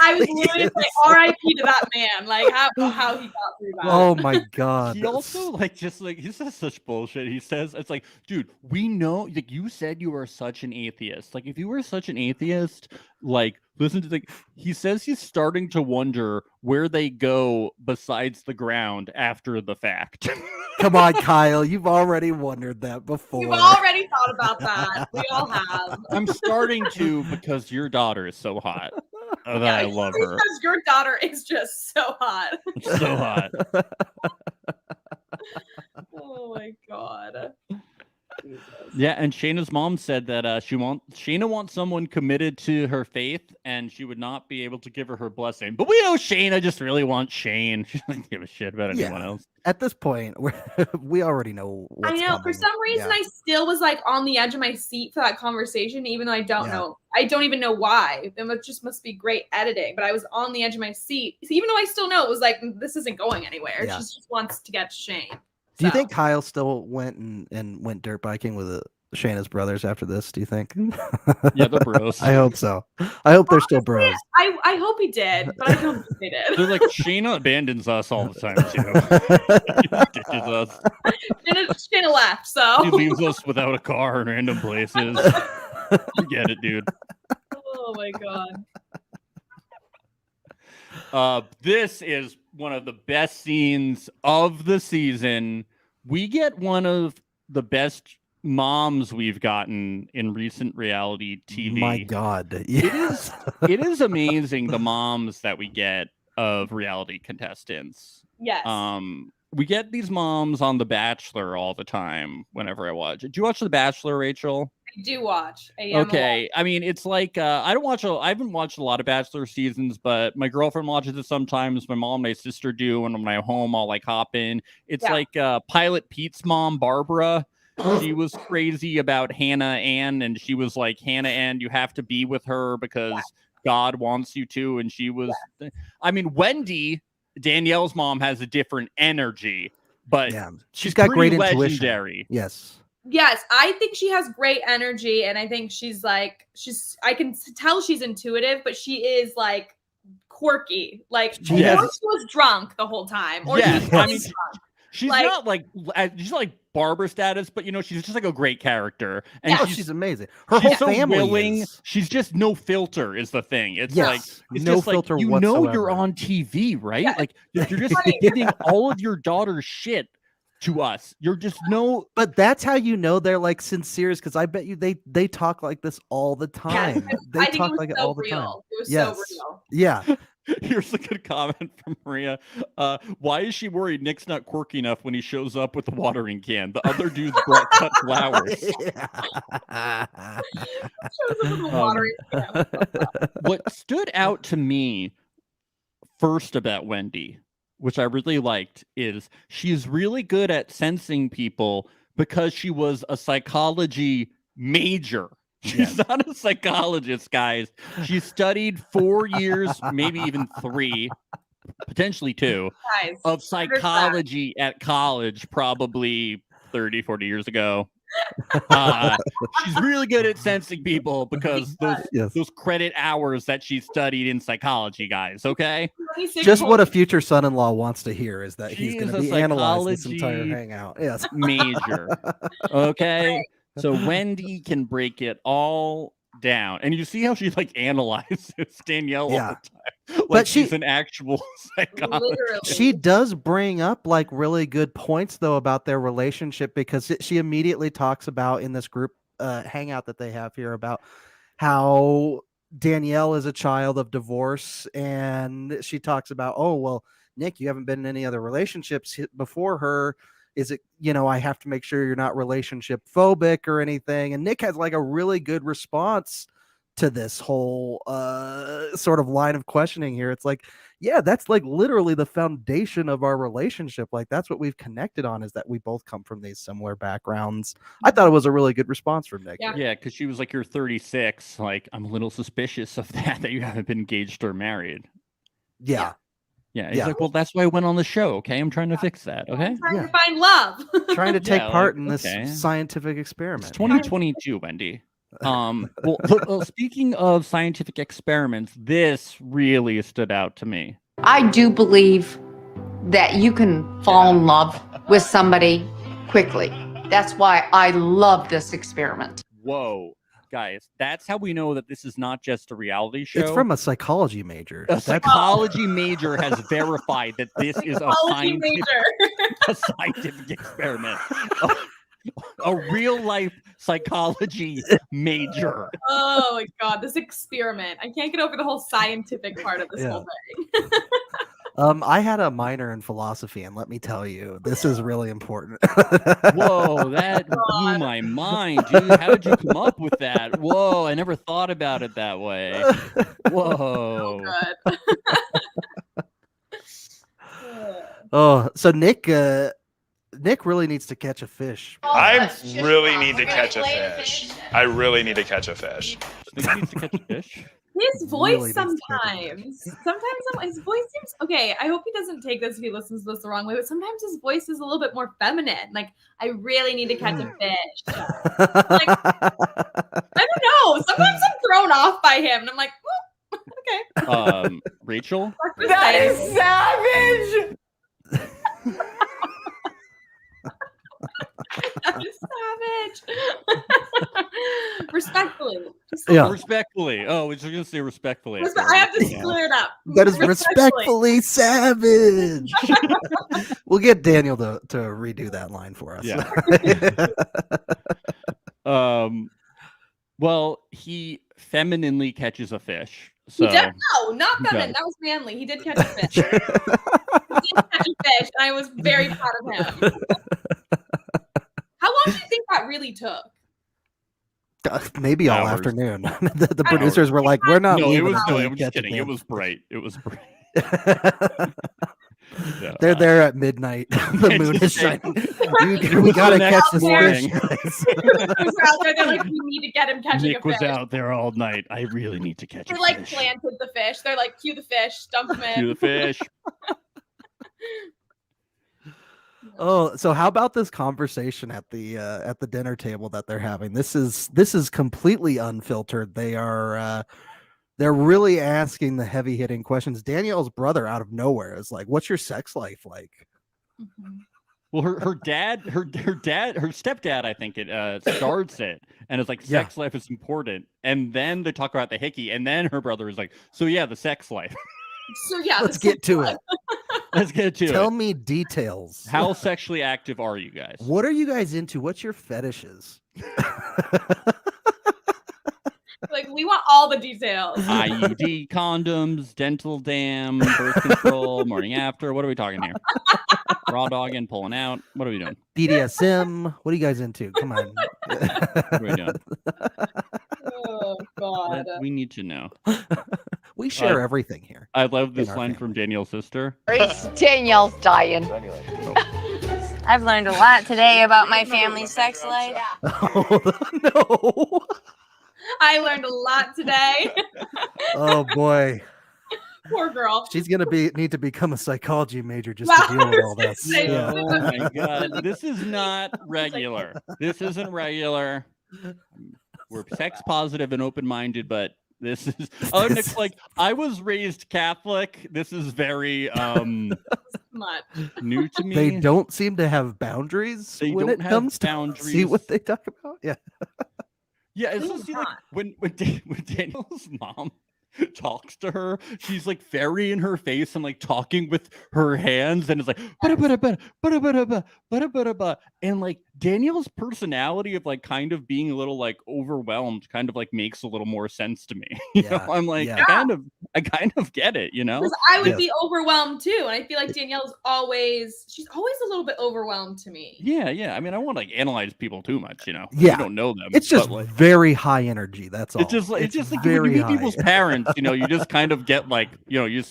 I was literally like, R.I.P. to that man. Like how he got through that. Oh my god. He also he says such bullshit. He says it's like, dude, we know, like, you said you were such an atheist. Like, if you were such an atheist, like, listen to he says he's starting to wonder where they go besides the ground after the fact. Come on, Kyle. You've already wondered that before. You've already thought about that. We all have. I'm starting to because your daughter is so hot. That I love her. Because your daughter is just so hot. So hot. Oh my god. Jesus. Yeah, and Shayna's mom said that Shayna wants someone committed to her faith, and she would not be able to give her blessing. But we know Shayna just really wants Shane. She doesn't give a shit about anyone else. At this point, we already know what's I know. coming. For some reason, I still was like on the edge of my seat for that conversation, even though I don't know. I don't even know why. It just must be great editing. But I was on the edge of my seat, even though I still know it was like this isn't going anywhere. Yeah. She just wants to get Shane. Do you think Kyle still went and went dirt biking with Shayna's brothers after this? Do you think? Yeah, they're bros. I hope so. I hope they're still bros. I hope he did, but I don't think they did. They're like, Shayna abandons us all the time too. Ditches us. Shayna left, so He leaves us without a car in random places. You get it, dude. Oh my god. This is one of the best scenes of the season. We get one of the best moms we've gotten in recent reality TV. My god. Yes. It is amazing the moms that we get of reality contestants. Yes. We get these moms on The Bachelor all the time whenever I watch it. Do you watch The Bachelor, Rachel? I do watch. Okay. I mean, it's like I haven't watched a lot of Bachelor seasons, but my girlfriend watches it sometimes. My mom and my sister do, and when I'm home, I'll like hop in. It's like Pilot Pete's mom, Barbara. She was crazy about Hannah Ann, and she was like, Hannah Ann, you have to be with her because God wants you to. And she was, I mean, Wendy, Danielle's mom, has a different energy, but she's got great legendary. Intuition. Yes, I think she has great energy, and I think I can tell she's intuitive, but she is like quirky. Like she was drunk the whole time. Or I mean, she's not like she's like Barbara status, but she's just like a great character, and she's amazing. Her whole family is. She's just no filter is the thing. It's like it's no just filter like whatsoever. You're on TV, right? Like you're just giving all of your daughter's shit to us. You're just but that's how you know they're like sincere, because I bet you they talk like this all the time. Yes, They talk like it all the time. It was so real. Yeah. Here's a good comment from Maria. Why is she worried Nick's not quirky enough when he shows up with the watering can? The other dudes brought cut flowers. What stood out to me first about Wendy, which I really liked, is she's really good at sensing people because she was a psychology major. She's not a psychologist, guys. She studied 4 years, maybe even 3, potentially 2, of psychology at college, probably 30, 40 years ago. She's really good at sensing people because those credit hours that she studied in psychology, guys. Okay, just what a future son-in-law wants to hear is that he's going to be analyzed this entire hangout. Yes, major. Okay, so Wendy can break it all down, and you see how she like analyzes Danielle all the time, like but she's an actual psychologist. She does bring up like really good points though about their relationship, because she immediately talks about in this group hangout that they have here about how Danielle is a child of divorce, and she talks about, oh well, Nick, you haven't been in any other relationships before her. Is it, I have to make sure you're not relationship phobic or anything. And Nick has like a really good response to this whole sort of line of questioning here. It's like, yeah, that's like literally the foundation of our relationship. Like that's what we've connected on, is that we both come from these similar backgrounds. I thought it was a really good response from Nick. Yeah, because she was like, you're 36. Like, I'm a little suspicious of that you haven't been engaged or married. Yeah. Yeah, he's like, well, that's why I went on the show. Okay, I'm trying to fix that. Okay, I'm trying to find love. Trying to take part in this scientific experiment. It's 2022, Wendy. Well, speaking of scientific experiments, this really stood out to me. I do believe that you can fall in love with somebody quickly. That's why I love this experiment. Whoa. Guys, that's how we know that this is not just a reality show. It's from a psychology major. A psychology major has verified that this is a scientific experiment. A real life psychology major. Oh my God, this experiment. I can't get over the whole scientific part of this whole thing. I had a minor in philosophy, and let me tell you, this is really important. Whoa, that blew my mind, dude. How did you come up with that? Whoa, I never thought about it that way. Whoa. Oh, so Nick really needs to catch a fish. I really need to catch a fish. I really need to catch a fish. Nick needs to catch a fish? His voice really sometimes his voice seems okay. I hope he doesn't take this if he listens to this the wrong way, but sometimes his voice is a little bit more feminine. Like, I really need to catch a fish. Like, I don't know. Sometimes I'm thrown off by him, and I'm like, oh, okay. Rachel? That is savage. That is savage. Respectfully. Respectfully. Oh, we're going to say respectfully. I have to clear it up. That is respectfully savage. We'll get Daniel to redo that line for us. Yeah. Well, he femininely catches a fish. So no, not feminine. That was manly. He did catch a fish. He did catch a fish, and I was very proud of him. How long do you think that really took? Maybe all afternoon. The producers were like, "We're not." No, leaving I'm just kidding. It was bright. It was bright. They're there at midnight. The moon is shining. We gotta catch this fish. They're like, we need to get him catching Nick a fish. was out there all night. I really need to catch a fish. They like planted the fish. They're like, cue the fish, dump him in. Cue the fish. Oh, so how about this conversation at the dinner table that they're having? This is completely unfiltered. They're really asking the heavy hitting questions. Danielle's brother out of nowhere is like, "What's your sex life like?" Mm-hmm. Well, her stepdad, I think it starts it, and it's like sex life is important, and then they talk about the hickey, and then her brother is like, "So yeah, the sex life." So yeah, let's get to it. Let's get to it. Tell me details. How sexually active are you guys? What are you guys into? What's your fetishes? Like, we want all the details. IUD, condoms, dental dam, birth control, morning after. What are we talking here? Raw dogging, pulling out. What are we doing? BDSM. What are you guys into? Come on. What are we doing? Oh, God. We need to know. We share everything here. I love this line from Danielle's sister. Danielle's dying. I've learned a lot today about my family's sex life. Oh, no. I learned a lot today. Oh, boy. Poor girl. She's gonna need to become a psychology major just to deal with all this. Yeah. Oh my God, this is not regular. This isn't regular. We're sex positive and open minded, but this is Nick's like, I was raised Catholic. This is very Much. new to me. They don't seem to have boundaries when it comes to see what they talk about. Yeah. Yeah, it's just like when Daniel's mom talks to her, she's like very in her face and like talking with her hands, and it's like and like Danielle's personality of like kind of being a little like overwhelmed kind of like makes a little more sense to me. You know, I'm like, I kind of get it, you know? Because I would be overwhelmed too. And I feel like Danielle's she's always a little bit overwhelmed to me. Yeah. I mean, I won't like analyze people too much, you know. Yeah. You don't know them. It's just like, very high energy. That's all. It's just like when you meet people's parents, you know, you just kind of get like, you know,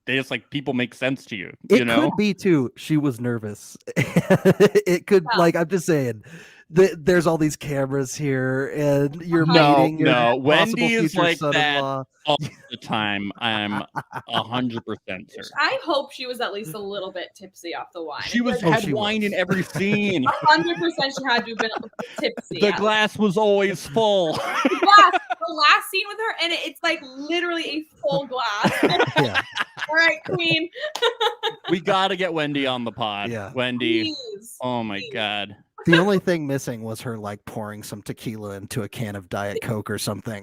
they just like people make sense to you. It you know? could be too. She was nervous. It could, like, I'm just saying. There's all these cameras here, and you're meeting. No, Wendy is like that all the time. I'm 100% certain. I hope she was at least a little bit tipsy off the wine. She had wine in every scene. 100% she had to have been tipsy. The glass was always full. The last scene with her, and it's like literally a full glass. Yeah. All right, Queen. We got to get Wendy on the pod. Yeah. Wendy. Please. Oh my God. The only thing missing was her like pouring some tequila into a can of Diet Coke or something.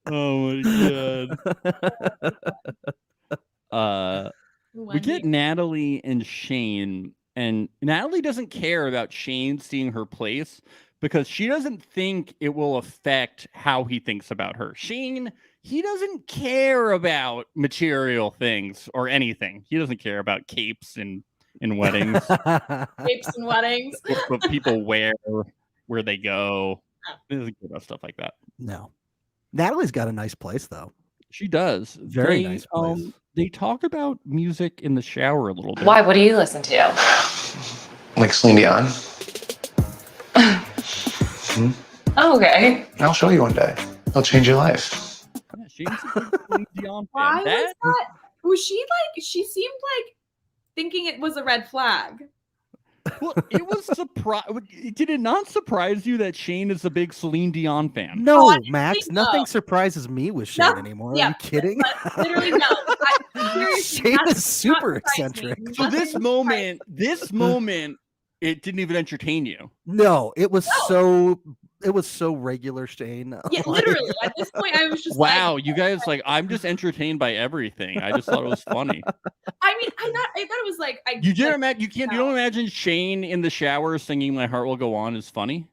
Oh my God. We get Natalie and Shane, and Natalie doesn't care about Shane seeing her place because she doesn't think it will affect how he thinks about her. Shane, he doesn't care about material things or anything. He doesn't care about capes and weddings. Capes and weddings. What people wear, where they go. He doesn't care about stuff like that. No. Natalie's got a nice place, though. She does. Very nice place. They talk about music in the shower a little bit. Why? What do you listen to? Like Celine Dion. Oh, okay. I'll show you one day. It'll change your life. Yeah, she's a Celine Dion fan. Why was that? Was she like? She seemed like thinking it was a red flag. Well, it was Did it not surprise you that Shane is a big Celine Dion fan? No, Max. Nothing surprises me with Shane anymore. Are you kidding? Literally, no. Shane is super eccentric. So this moment, it didn't even entertain you. No, it was so regular Shane. Yeah, literally. At this point, I was just wow, you guys I'm just entertained by everything. I just thought it was funny. I mean, I thought it was like you don't imagine Shane in the shower singing "My Heart Will Go On" is funny.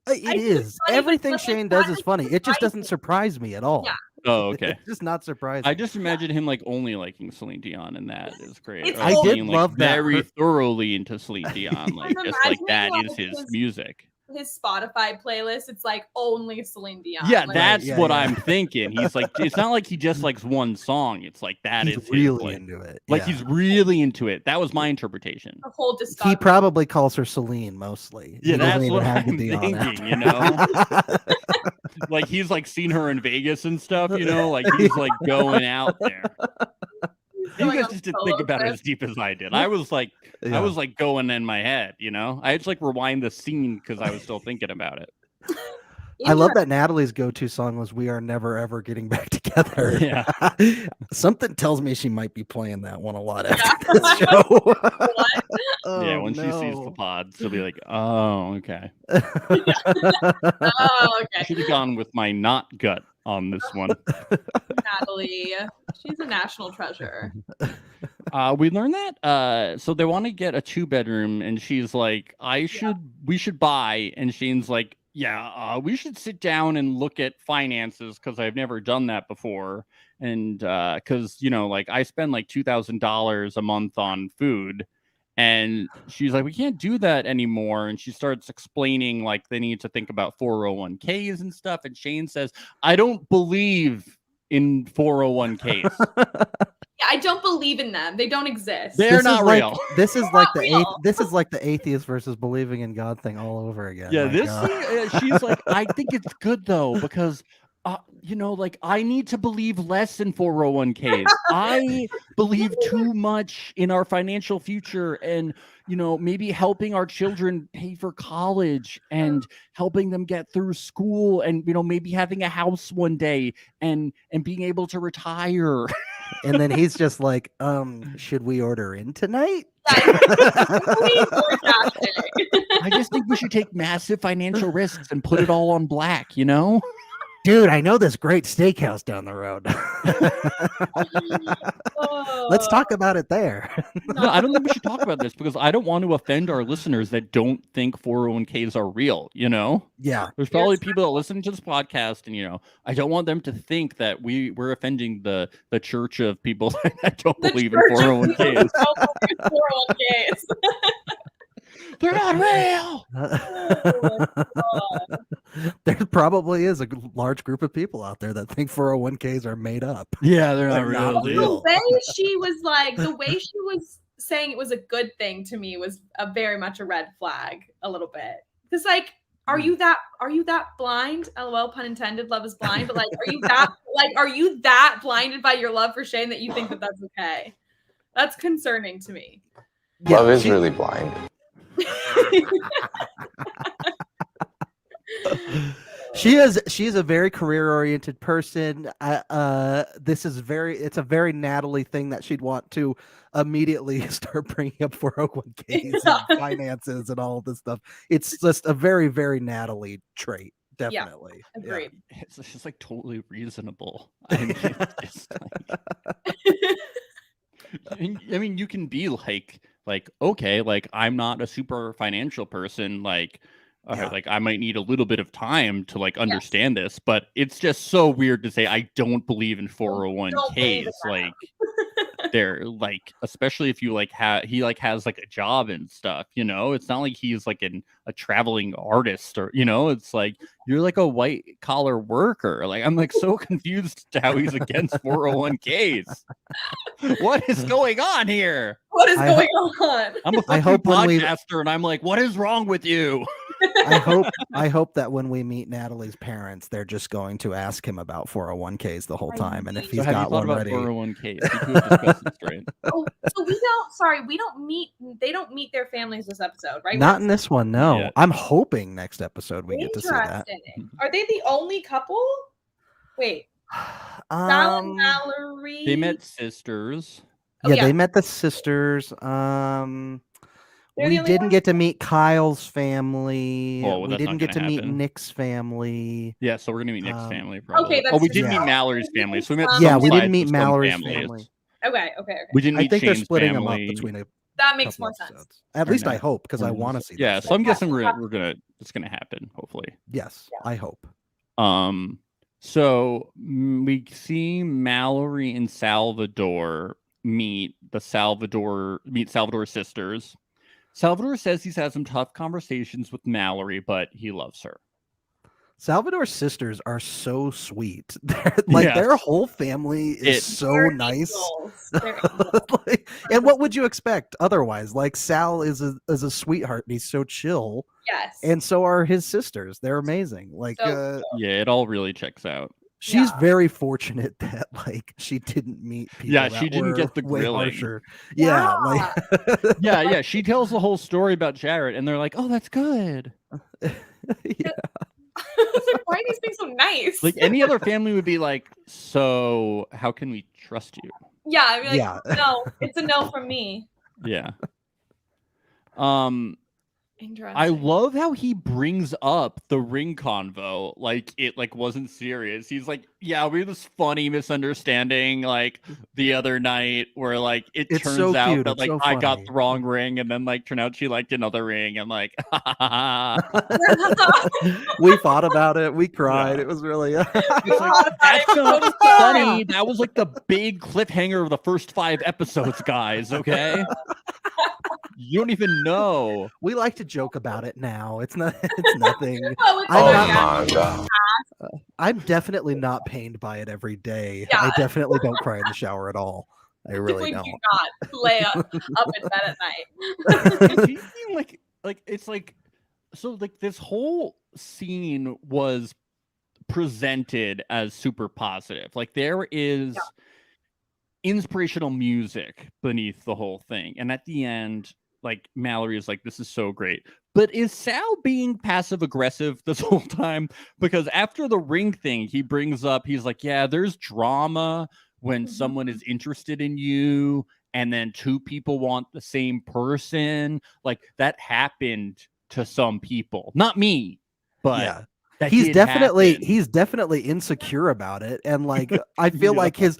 It is. Everything Shane does is funny. It just doesn't surprise me at all. Yeah. Oh, okay. It's just not surprising. I just imagine him like only liking Celine Dion, and that is great. I did love that. Very thoroughly into Celine Dion, like just like that is his music. His Spotify playlist, it's like only Celine Dion. Yeah, like, that's what I'm thinking. He's like, it's not like he just likes one song. It's like he's really into it. Like he's really into it. That was my interpretation. The whole discography. He probably calls her Celine mostly. Yeah, that's what I'm thinking. You know, like he's like seen her in Vegas and stuff. You know, like he's like going out there. You guys just didn't think about it as deep as I did. I was like going in my head, you know. I had to like rewind the scene because I was still thinking about it. I love that Natalie's go-to song was "We Are Never Ever Getting Back Together." Yeah, something tells me she might be playing that one a lot after this show. Yeah, when she sees the pod, she'll be like, "Oh, okay." Oh, okay. I should have gone with my not gut on this one. Natalie. She's a national treasure. We learned that. So they want to get a 2-bedroom, and she's like, we should buy. And Shane's like, yeah, we should sit down and look at finances because I've never done that before. And because, like I spend like $2,000 a month on food. And she's like, we can't do that anymore. And she starts explaining like they need to think about 401ks and stuff. And Shane says, I don't believe in 401ks. Yeah, I don't believe in them. They don't exist. They're not real. This is like the atheist versus believing in God thing all over again. Yeah, she's like, I think it's good though because like I need to believe less in 401ks. I believe too much in our financial future and maybe helping our children pay for college and helping them get through school and maybe having a house one day and being able to retire. And then he's just like, should we order in tonight? I just think we should take massive financial risks and put it all on black, Dude, I know this great steakhouse down the road. Let's talk about it there. No, I don't think we should talk about this because I don't want to offend our listeners that don't think 401ks are real, Yeah. There's probably people that listen to this podcast and, I don't want them to think that we're offending the church of people that don't believe in 401ks. 401ks. They're not real. There probably is a large group of people out there that think 401ks are made up. Yeah, they're not real. The way she was saying it was a good thing to me was very much a red flag a little bit. Because like, are you that blind? LOL, pun intended. Love is blind. But like, are you that blinded by your love for Shane that you think that that's okay? That's concerning to me. Yeah, love is really blind. She is a very career-oriented person. It's a very Natalie thing that she'd want to immediately start bringing up 401ks and finances and all of this stuff. It's just a very, very Natalie trait. Definitely. Yeah, agreed. Yeah. It's just like totally reasonable. I mean, it's just like... you can be like, okay, like I'm not a super financial person, like I might need a little bit of time to like understand this, but it's just so weird to say I don't believe in 401ks. Like they're like, especially if you like he like has like a job and stuff, it's not like he's like a traveling artist or it's like you're like a white collar worker. Like I'm like so confused to how he's against 401ks. What is going on here? What is going on? I'm a podcaster and I'm like, what is wrong with you? I hope that when we meet Natalie's parents, they're just going to ask him about 401ks the whole time, and if he's got one ready. 401ks. They don't meet their families this episode, right? Not in this one, no. Yeah. I'm hoping next episode we get to see that. Are they the only couple? Wait, Sal and Mallory. They met sisters. They met the sisters. We didn't get to meet Kyle's family. We didn't get to meet Nick's family. Yeah, so we're gonna meet Nick's family. Probably. Okay, we did meet Mallory's family. So we met. We didn't meet Mallory's family. Okay. We didn't meet. I think Shane's they're splitting family. them up between a. That makes more sense. At least I hope, because I want to see. Yeah, so I'm guessing it's gonna happen. Hopefully. Yes, I hope. So we see Mallory and Salvador meet Salvador's sisters. Salvador says he's had some tough conversations with Mallory, but he loves her. Salvador's sisters are so sweet. Their whole family is so nice. And what would you expect otherwise? Like Sal is a sweetheart and he's so chill. Yes. And so are his sisters. They're amazing. It all really checks out. She's very fortunate that she didn't meet people. Yeah, she didn't get the grilling. Yeah, she tells the whole story about Jarrett, and they're like, "Oh, that's good." Why are these being so nice? Like any other family would be like, "So how can we trust you?" Yeah, I'd be like, "No, it's a no from me." Yeah. Interesting. I love how he brings up the ring convo like it like wasn't serious. He's like, yeah, we had this funny misunderstanding like the other night where like it It's turns so out cute. that It's like so I got funny. the wrong ring and then like turned out she liked another ring and like we fought about it. We cried. Yeah. It was really it's like, that's not funny. That was like the big cliffhanger of the first 5 episodes, guys. Okay. You don't even know. We like to joke about it now. It's not. It's nothing. Oh, it's I'm, my God. I'm definitely not pained by it every day. Yeah. I definitely don't cry in the shower at all. I really Definitely don't. do not lay up in bed at night. Do you feel like it's like so like this whole scene was presented as super positive. Like there is inspirational music beneath the whole thing, and at the end, like Mallory is like, "This is so great." But is Sal being passive aggressive this whole time? Because after the ring thing, he brings up, he's like, "Yeah, there's drama when someone is interested in you." And then 2 people want the same person. Like that happened to some people, not me, but Yeah. that He's did definitely happen. insecure about it, and like I feel like his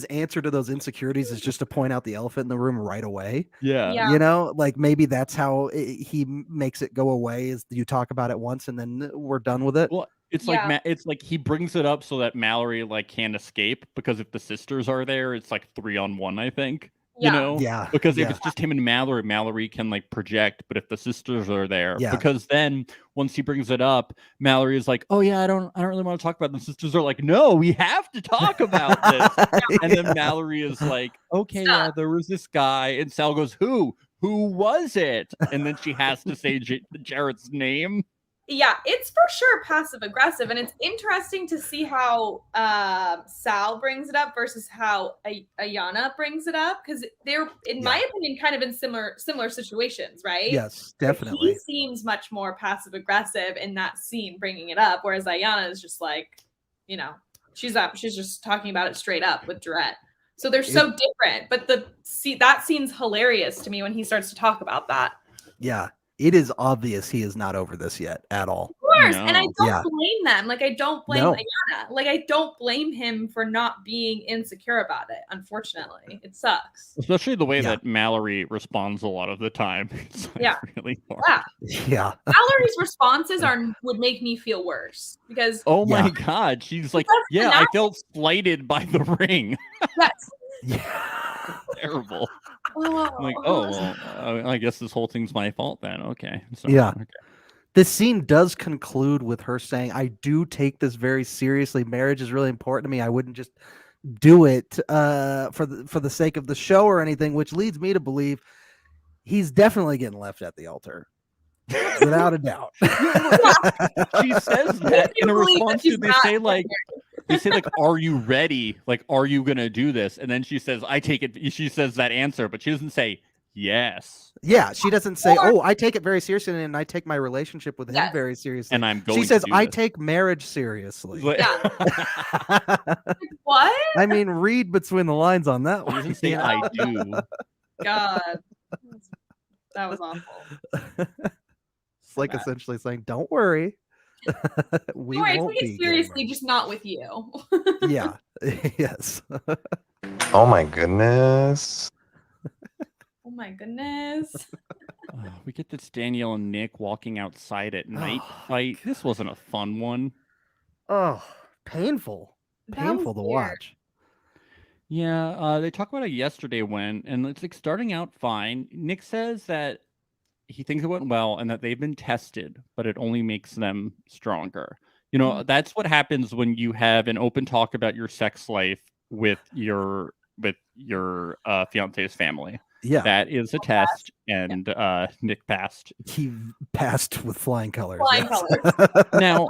answer to those insecurities is just to point out the elephant in the room right away. Yeah. You know, like maybe that's how he makes it go away. Is you talk about it once and then we're done with it. Well, it's like it's like he brings it up so that Mallory like can't escape, because if the sisters are there, it's like 3-on-1, I think. You know? Yeah. Because if it's just him and Mallory can like project, but if the sisters are there, because then once he brings it up, Mallory is like, "Oh yeah, I don't really want to talk about it." The sisters are like, "No, we have to talk about this." And then Mallory is like, "Okay, yeah, there was this guy," and Sal goes, "Who was it?" And then she has to say Jarrett's name. Yeah, it's for sure passive aggressive, and it's interesting to see how Sal brings it up versus how Ayana brings it up, because they're, in my opinion, kind of in similar situations, right? Yes, definitely. He seems much more passive aggressive in that scene, bringing it up, whereas Ayana is just like, you know, she's just talking about it straight up with Jarrett. So they're so different, but that scene's hilarious to me when he starts to talk about that. Yeah. It is obvious he is not over this yet at all. Of course, and I don't blame them. Like, I don't blame Ayana. Like, I don't blame him for not being insecure about it. Unfortunately, it sucks. Especially the way that Mallory responds a lot of the time. It's like really hard. Yeah. Mallory's responses would make me feel worse because. Oh my God, she's like, "Yeah, I felt slighted by the ring." Yes. Terrible. I'm like, oh, well, I guess this whole thing's my fault then. Okay. So, Okay. This scene does conclude with her saying, "I do take this very seriously. Marriage is really important to me. I wouldn't just do it for the sake of the show or anything," which leads me to believe he's definitely getting left at the altar. Without a doubt. She says that in a response to they say like, "Are you ready? Like, are you gonna do this?" And then she says, "I take it." She says that answer, but she doesn't say yes. Yeah, she doesn't say, "Oh, I take it very seriously and I take my relationship with him very seriously." And I'm going. She says, to do "I this. take marriage seriously." What? I mean, read between the lines on that one. She doesn't say "I do." God, that was awful. It's like essentially saying, "Don't worry, we Don't worry, won't take be it seriously, just not with you." Yeah. Yes. Oh my goodness. Oh my goodness. We get this Danielle and Nick walking outside at night fight. This wasn't a fun one. Oh, painful. Painful to watch. Yeah, they talked about it yesterday and it's like starting out fine. Nick says that he thinks it went well and that they've been tested, but it only makes them stronger. You know, that's what happens when you have an open talk about your sex life with your fiance's family. Yeah. That is a test, and Nick passed. He passed with flying colors. Now,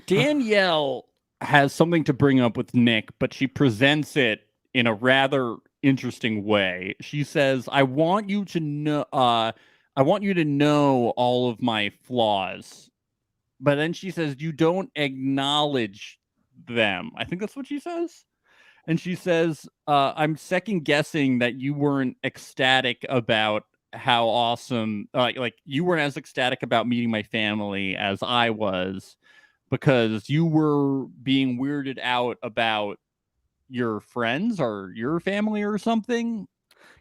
Danielle has something to bring up with Nick, but she presents it in a rather interesting way. She says, "I want you to know all of my flaws." But then she says, "You don't acknowledge them." I think that's what she says. And she says, "I'm second guessing that you weren't ecstatic about how awesome, like you weren't as ecstatic about meeting my family as I was, because you were being weirded out about your friends or your family or something.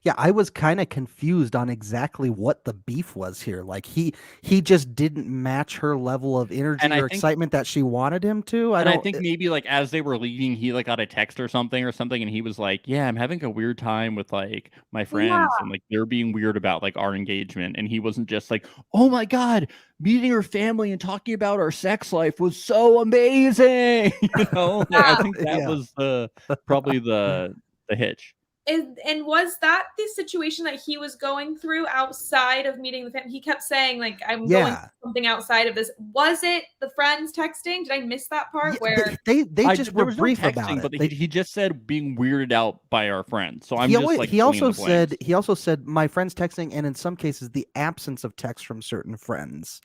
Yeah, I was kind of confused on exactly what the beef was here. Like he just didn't match her level of energy or excitement that she wanted him to. I think maybe like as they were leaving, he like got a text or something, and he was like, "Yeah, I'm having a weird time with like my friends, and like they're being weird about like our engagement." And he wasn't just like, "Oh my god, meeting her family and talking about our sex life was so amazing." You know, like, I think that was probably the hitch. And was that the situation that he was going through outside of meeting the family? He kept saying, like, I'm going through something outside of this. Was it the friends texting? Did I miss that part? Where they just were brief about it. But he just said being weirded out by our friends. So I'm he also said my friends texting, and in some cases the absence of text from certain friends.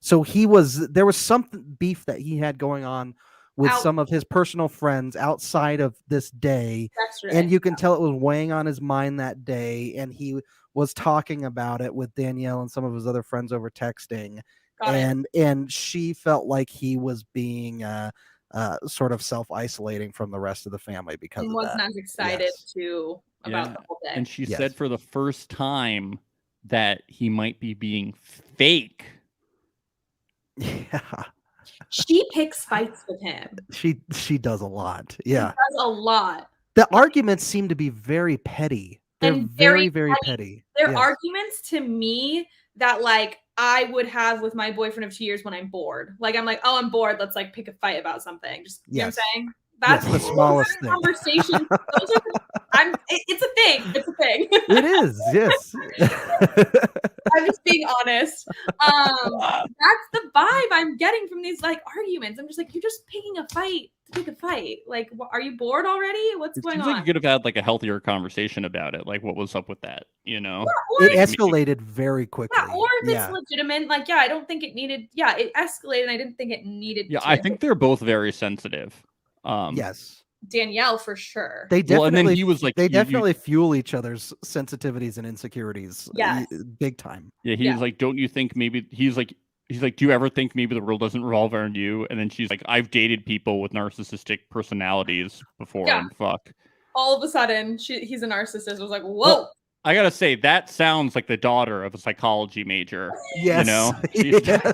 So there was some beef that he had going on with some of his personal friends outside of this day. And you can tell it was weighing on his mind that day. And he was talking about it with Danielle and some of his other friends over texting. And she felt like he was being sort of self-isolating from the rest of the family because wasn't as excited about the whole day. And she said for the first time that he might be being fake. Yeah. She picks fights with him. She does a lot. Yeah. She does a lot. The arguments seem to be very petty. They're very, very petty. They're arguments to me that like I would have with my boyfriend of 2 years when I'm bored. Like I'm like, oh, I'm bored. Let's like pick a fight about something. Just you know what I'm saying? That's the smallest thing. Conversation. It's a thing. It's a thing. It is, yes. I'm just being honest. That's the vibe I'm getting from these like arguments. I'm just like, you're just picking a fight to pick a fight. Like, are you bored already? What's going on? Like you could have had like a healthier conversation about it. Like, what was up with that? You know, it escalated very quickly. Yeah, or if it's legitimate, like, I don't think it needed. Yeah, it escalated. And I didn't think it needed. Yeah, I think they're both very sensitive. Yes. Danielle for sure. They definitely, and then he was like, they definitely fuel each other's sensitivities and insecurities. Yes. Big time. Yeah, he's like, don't you think maybe he's like, do you ever think maybe the world doesn't revolve around you? And then she's like, I've dated people with narcissistic personalities before, and fuck. All of a sudden, he's a narcissist. I was like, whoa. Well, I gotta say, that sounds like the daughter of a psychology major. Yes. You know? Yes.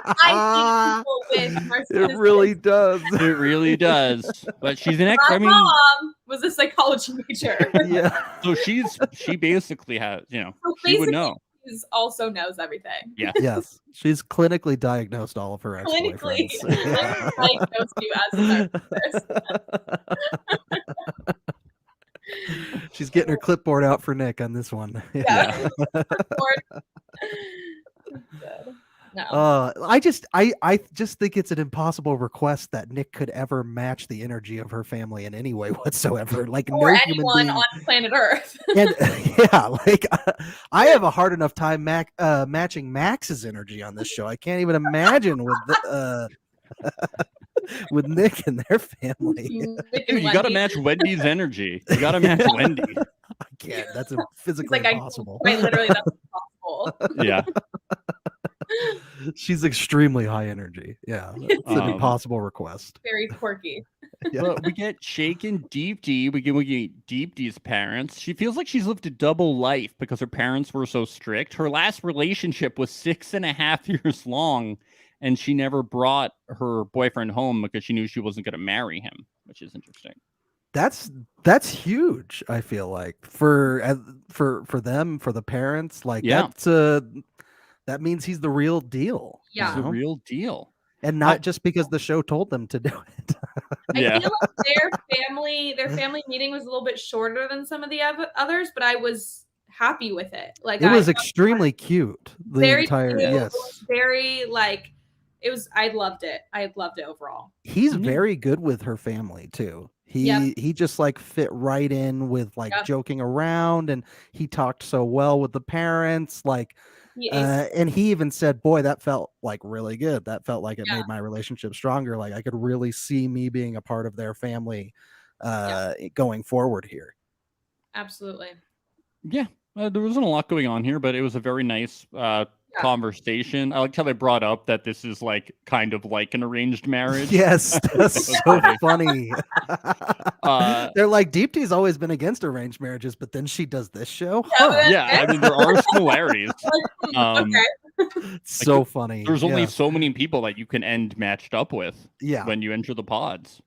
I think people with it really does. It really does. But she's an My mom was a psychology major. Yeah. So she basically has, you know, so she would know. She also knows everything. Yeah. Yes. She's clinically diagnosed all of her ex-boyfriends. Clinically diagnosed you as a narcissist. She's getting her clipboard out for Nick on this one. Yeah. No. I just think it's an impossible request that Nick could ever match the energy of her family in any way whatsoever. Like or no anyone human being on planet Earth. And like I have a hard enough time matching Max's energy on this show. I can't even imagine with Nick and their family. Dude, you got to match Wendy's energy. You got to match Wendy. I can't. That's physically impossible. Quite literally, that's impossible. Yeah. She's extremely high energy. Yeah. It's an impossible request. Very quirky. Yeah. Well, we get Shake and Deepti. We get Deepti's parents. She feels like she's lived a double life because her parents were so strict. Her last relationship was 6.5 years long, and she never brought her boyfriend home because she knew she wasn't going to marry him, which is interesting. That's huge. I feel like for them, for the parents, like that means he's the real deal. Yeah, he's the real deal, and not just because the show told them to do it. I feel like their family meeting was a little bit shorter than some of the others, but I was happy with it. Like it was extremely cute. Very like. It was. I loved it. I loved it overall. He's very good with her family too. He just like fit right in with like joking around, and he talked so well with the parents. Like, and he even said, "Boy, that felt like really good. That felt like it made my relationship stronger. Like I could really see me being a part of their family going forward here." Absolutely. Yeah. There wasn't a lot going on here, but it was a very nice conversation. I liked how they brought up that this is like kind of like an arranged marriage. Yes, that's so funny. They're like, Deepti's always been against arranged marriages, but then she does this show. Yeah, I mean there are similarities. So funny. There's only so many people that you can end matched up with. Yeah. When you enter the pods.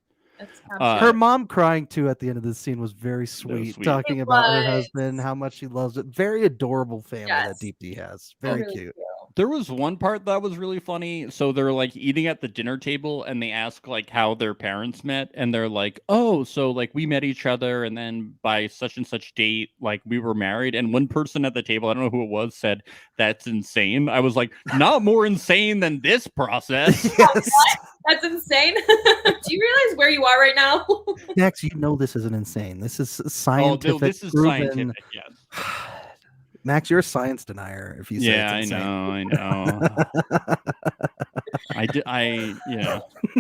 Her mom crying too at the end of this scene was very sweet, talking about her husband, how much she loves it. Very adorable family that Deepti has. Very cute. There was one part that was really funny. So they're like eating at the dinner table and they ask like how their parents met. And they're like, oh, so like we met each other and then by such and such date, like we were married. And one person at the table, I don't know who it was, said, that's insane. I was like, not more insane than this process. Yes. That's insane. Do you realize where you are right now? Max, you know this isn't insane. This is scientific. Oh, no, this is proven. scientific, yes. Max, you're a science denier if you say it's insane. I know.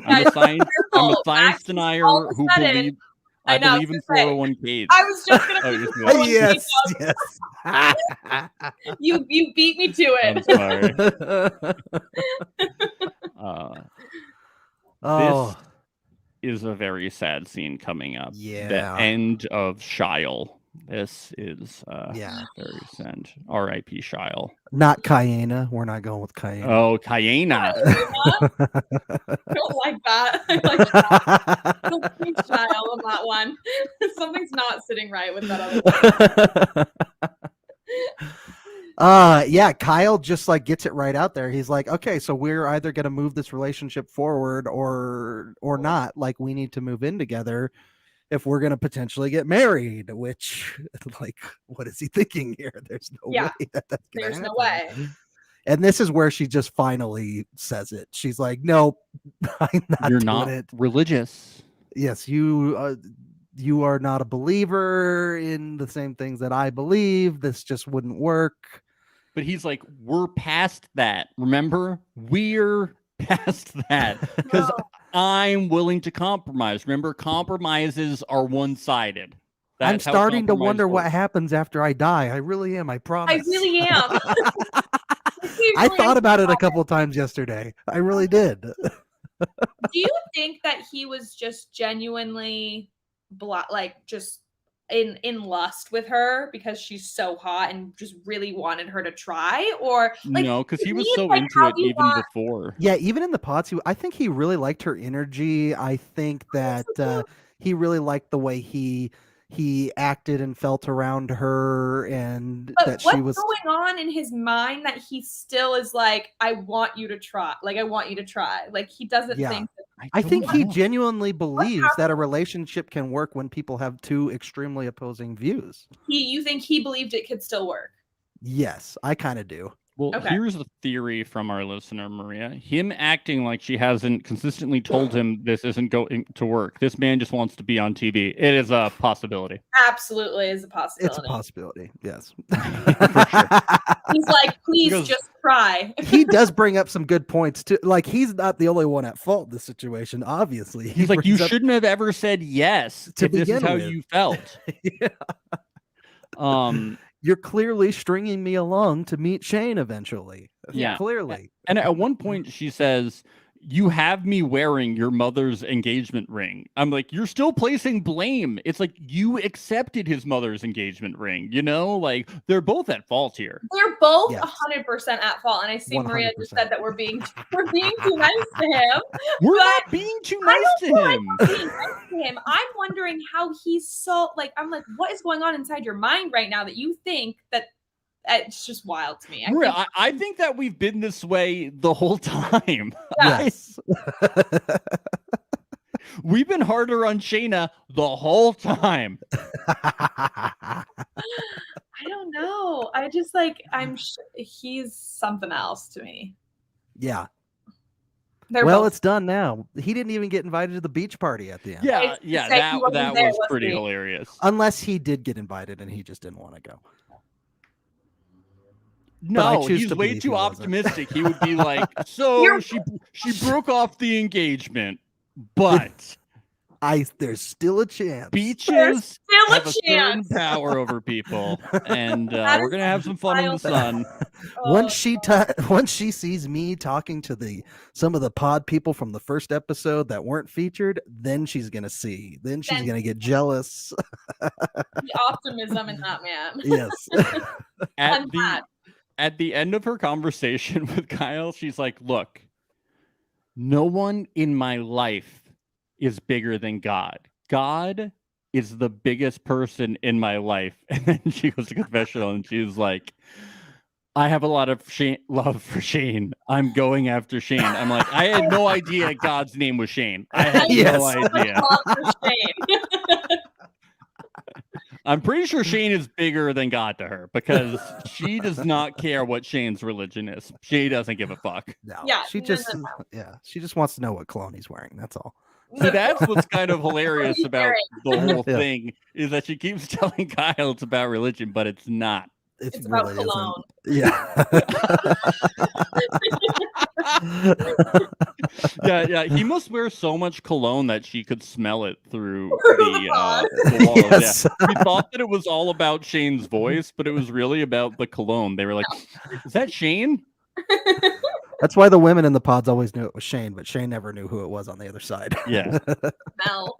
I'm a science denier who believes I believe in 401ks. I was just gonna yes. You beat me to it. I'm sorry. This is a very sad scene coming up. Yeah. The end of Shile. This is very sad. R.I.P. Shile. Not Cayena. We're not going with Cayena. Oh, Cayena. I don't like that. I like Shile. I don't think Shile on that one. Something's not sitting right with that other one. Kyle just like gets it right out there. He's like, okay, so we're either gonna move this relationship forward or not. Like we need to move in together if we're going to potentially get married, which, like, what is he thinking here? There's no way that's going to happen. No way. And this is where she just finally says it. She's like, no, I'm not You're doing not it. Religious. Yes, you are not a believer in the same things that I believe. This just wouldn't work. But he's like, we're past that. Remember? We're past that. Because I'm willing to compromise. Remember, compromises are one-sided. I'm starting to wonder what happens after I die. I really am. I promise. I really am. I thought about it a couple times yesterday. I really did. Do you think that he was just genuinely just in lust with her because she's so hot and just really wanted her to try? Or like, no, because he was so into it even before. Yeah, even in the pots, I think he really liked her energy. I think that he really liked the way he acted and felt around her, and but that what's she was going on in his mind that he still is like, I want you to try. Like, I want you to try. Like, he doesn't think that I think he genuinely believes that a relationship can work when people have two extremely opposing views. You think he believed it could still work? Yes, I kind of do. Well, here's a theory from our listener, Maria. Him acting like she hasn't consistently told him this isn't going to work. This man just wants to be on TV. It is a possibility. Absolutely is a possibility. It's a possibility, yes. He's like, please just try. He does bring up some good points too. Like, he's not the only one at fault in this situation, obviously. He's like, you shouldn't have ever said yes if this is how you felt. You're clearly stringing me along to meet Shane eventually. Yeah, clearly. And at one point she says, you have me wearing your mother's engagement ring. I'm like, you're still placing blame. It's like you accepted his mother's engagement ring, you know? Like, they're both at fault here. They're both 100% at fault. And I see 100%. Maria just said that we're being too nice to him. We're not being too nice to him. I'm wondering how he's so, like, I'm like, what is going on inside your mind right now that you think that it's just wild to me. I think that we've been this way the whole time. Yes. We've been harder on Shaina the whole time. I don't know. I just like, he's something else to me. Yeah. It's done now. He didn't even get invited to the beach party at the end. Yeah, that was pretty hilarious. Unless he did get invited and he just didn't want to go. No, he's way too optimistic. He would be like, so she broke off the engagement, but There's still a chance. Beaches still have a a certain chance. power over people, and we're gonna have some fun in the sun. Once she sees me talking to some of the pod people from the first episode that weren't featured, then she's gonna see. Then she's gonna get jealous. The optimism in that man. Yes. At the end of her conversation with Kyle, she's like, "Look, no one in my life is bigger than God. God is the biggest person in my life." And then she goes to confessional and she's like, "I have a lot of love for Shane. I'm going after Shane." I'm like, I had no idea God's name was Shane. I had no idea. I'm pretty sure Shane is bigger than God to her because she does not care what Shane's religion is. She doesn't give a fuck. No, she just wants to know what cologne he's wearing. That's all. So that's what's kind of hilarious about the whole thing is that she keeps telling Kyle it's about religion, but it's not. It's really about cologne. Yeah. Yeah. He must wear so much cologne that she could smell it through the walls. Yes. Yeah. We thought that it was all about Shane's voice, but it was really about the cologne. They were like, "Is that Shane?" That's why the women in the pods always knew it was Shane, but Shane never knew who it was on the other side. Yeah. Mel.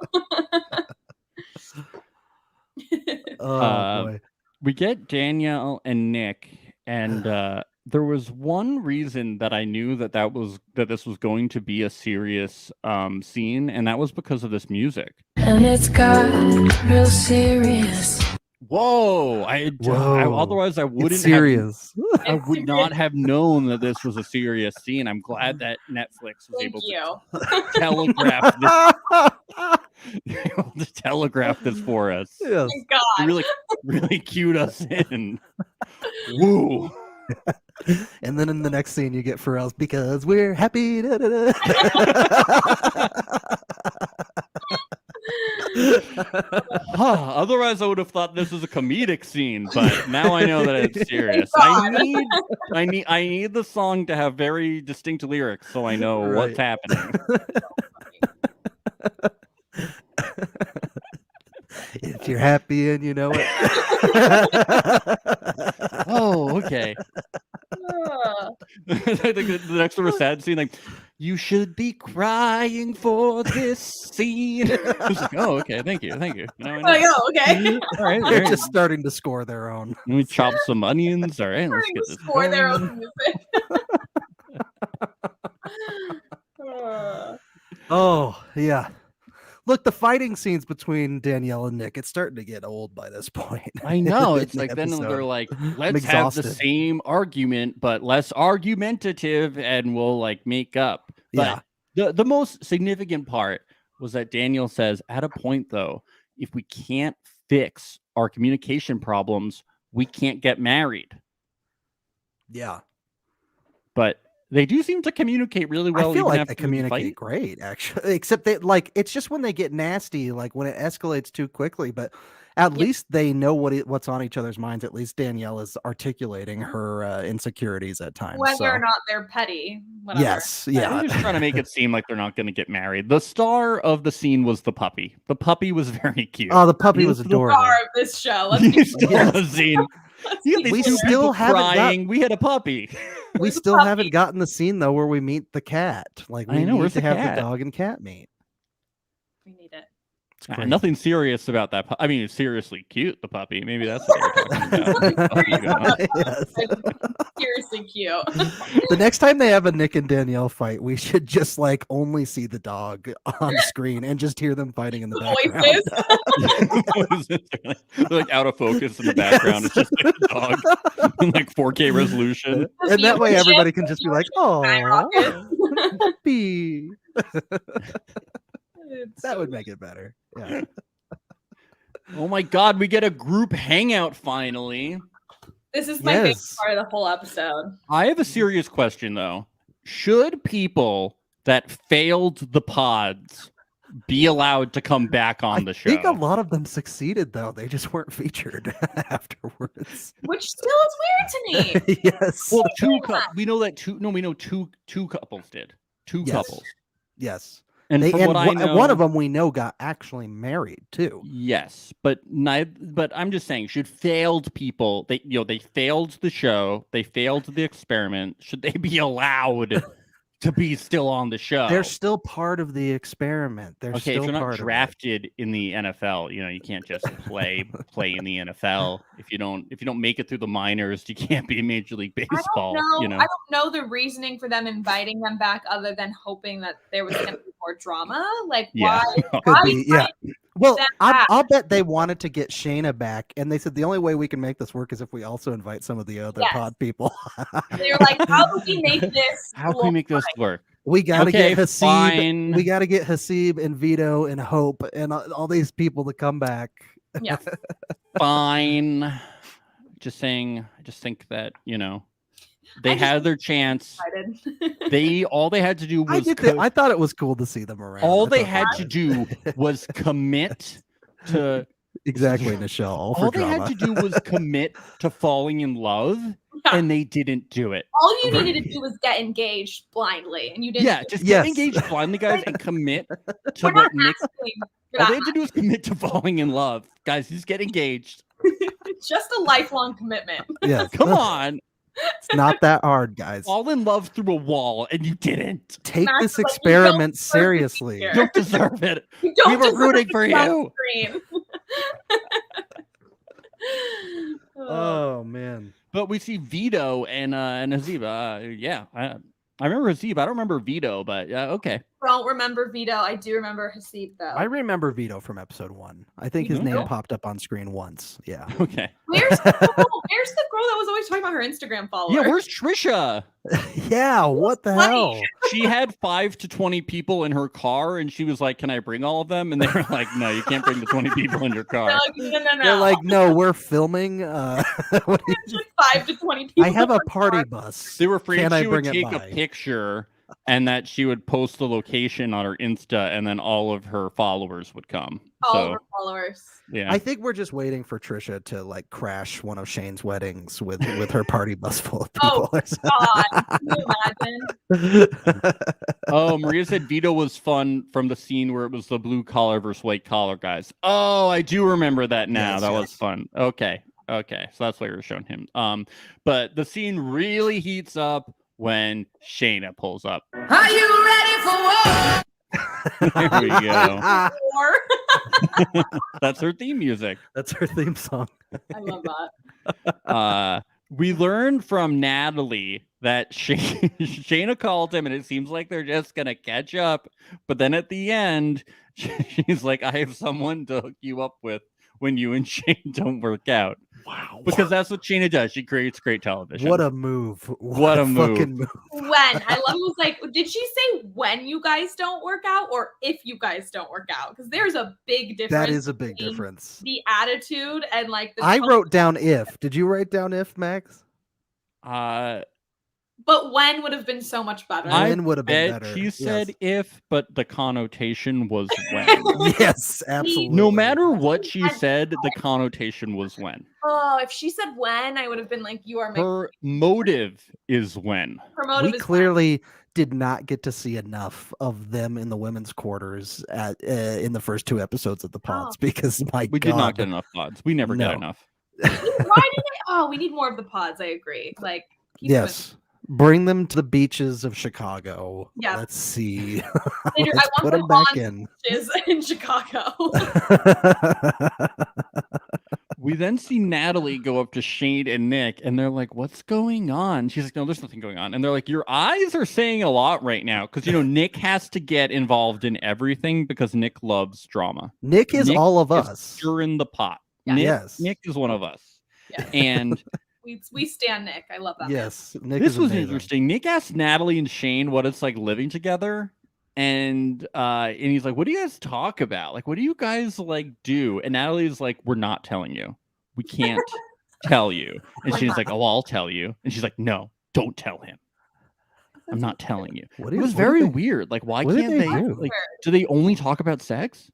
Oh boy. We get Danielle and Nick, and there was one reason that I knew that this was going to be a serious scene, and that was because of this music. And it's got real serious. Whoa! Otherwise, I wouldn't. It's serious. I would not have known that this was a serious scene. I'm glad that Netflix was able to telegraph this for us. Yes. Thank God. Really cued us in. Woo! And then in the next scene, you get Pharrell's "Because We're Happy." Otherwise, I would have thought this was a comedic scene, but now I know that it's serious. I need the song to have very distinct lyrics so I know what's happening. If you're happy and you know it. Oh, okay. I think the next one was sad scene, like, "You should be crying for this scene." I was like, "Oh, okay, thank you. Now I know." Like, oh, okay. All right, They're just starting to score their own. Let me chop some onions. All right, let's get this. Score their own music. Oh yeah. Look, the fighting scenes between Danielle and Nick, it's starting to get old by this point. I know. It's like then they're like, let's have the same argument, but less argumentative, and we'll like make up. But the most significant part was that Danielle says, at a point though, if we can't fix our communication problems, we can't get married. Yeah. But they do seem to communicate really well. I feel like they communicate great, actually. Except that, like, it's just when they get nasty, like when it escalates too quickly. But at least they know what's on each other's minds. At least Danielle is articulating her insecurities at times. Whether or not they're petty. Whatever. Yes, yeah. They're just trying to make it seem like they're not going to get married. The star of the scene was the puppy. The puppy was very cute. Oh, the puppy was adorable. The star of this show. Let's be the scene. We still crying. We had a puppy. We still haven't gotten the scene though where we meet the cat. Like we need to have the dog and cat meet. We need it. Nothing serious about that. I mean, it's seriously cute. The puppy. Maybe that's what you're talking about. Yes. Seriously cute. The next time they have a Nick and Danielle fight, we should just like only see the dog on screen and just hear them fighting in the background. They're like out of focus in the background. It's just like a dog in like 4K resolution. And that way everybody can just be like, "Oh, puppy." That would make it better. Yeah. Oh my God, we get a group hangout finally. This is my favorite part of the whole episode. I have a serious question though. Should people that failed the pods be allowed to come back on the show? I think a lot of them succeeded though. They just weren't featured afterwards. Which still is weird to me. Yes. Well, we know two couples did. Two couples. Yes. And from what I know, one of them we know got actually married too. Yes, but I'm just saying, should failed people, they failed the show, they failed the experiment, should they be allowed to be still on the show? They're still part of the experiment. They're okay. still If you're not part drafted in the NFL, you can't just play in the NFL. If you don't make it through the minors, you can't be in Major League Baseball. I don't know the reasoning for them inviting them back, other than hoping that there was going to be more drama. Like, Yeah. why? Well, I'll bet they wanted to get Shaina back, and they said the only way we can make this work is if we also invite some of the other pod people. They're like, how do we make this? How can we make this work? We gotta get Hasib. Fine. We gotta get Hasib and Vito and Hope and all these people to come back. Yeah. Fine. Just saying. I just think that they had their chance. All they had to do was. I thought it was cool to see them around. All they had to do was commit to exactly, Michelle. All they had to do was commit to falling in love, and they didn't do it. All you needed to do was get engaged blindly, and you didn't. Yeah, just get engaged blindly, guys, and commit to what Nick. All they had to do was commit to falling in love, guys. Just get engaged. Just a lifelong commitment. Yes. Come on. It's not that hard, guys. Fall in love through a wall, and you didn't. Take this experiment seriously. You don't deserve it. We were rooting for you. Oh man. But we see Vito and Hasib. I remember Hasib. I don't remember Vito, but okay. I don't remember Vito. I do remember Hasib though. I remember Vito from episode 1. I think his name popped up on screen once. Yeah. Okay. Where's the girl that was always talking about her Instagram followers? Yeah, where's Trisha? Yeah, what the hell? She had 5 to 20 people in her car, and she was like, "Can I bring all of them?" And they were like, "No, you can't bring the 20 people in your car." They're like, no. They're like, "No, we're filming." 5 to 20 people. I have a party bus. They were afraid she would take a picture and that she would post the location on her Insta, and then all of her followers would come. All of her followers. Yeah. I think we're just waiting for Trisha to like crash one of Shane's weddings with her party bus full of people. Oh God! Can you imagine? Oh, Maria said Vito was fun from the scene where it was the blue collar versus white collar guys. Oh, I do remember that now. That was fun. Okay, so that's why you're showing him. But the scene really heats up when Shaina pulls up. Are you ready for war? There we go. That's her theme music. That's her theme song. I love that. We learned from Natalie that Shaina called him, and it seems like they're just gonna catch up. But then at the end, she's like, "I have someone to hook you up with when you and Shane don't work out." Wow. Because that's what Shaina does. She creates great television. What a move. What a move. Fucking move. When I love it was like, did she say when you guys don't work out or if you guys don't work out? Because there's a big difference. That is a big difference. The attitude and like the I wrote down if. Did you write down if, Max? But when would have been so much better. When would have been better. She said if, but the connotation was when. Yes, absolutely. No matter what she said, the connotation was when. Oh, if she said when, I would have been like, you are her motive is when. Her motive we is clearly did not get to see enough of them in the women's quarters in the first 2 episodes of the pods because we did not get enough pods. We never got enough. Why did we need more of the pods. I agree. Like, yes. Bring them to the beaches of Chicago. Yeah. Let's see. Let's put them back in. In Chicago. We then see Natalie go up to Shane and Nick, and they're like, "What's going on?" She's like, "No, there's nothing going on." And they're like, "Your eyes are saying a lot right now," because Nick has to get involved in everything because Nick loves drama. Nick is all of us. Stirring the pot. Yeah. Nick is one of us. Yeah. And we stand Nick. I love that. Yes, Nick this is was amazing. interesting. Nick asked Natalie and Shane what it's like living together, and he's like, "What do you guys talk about? Like, what do you guys like do?" And Natalie's like, "We're not telling you. We can't tell you." And Shane's like, "Oh, I'll tell you." And she's like, "No, don't tell him. I'm not telling you." It was very weird. Like, why can't they? Like, do they only talk about sex?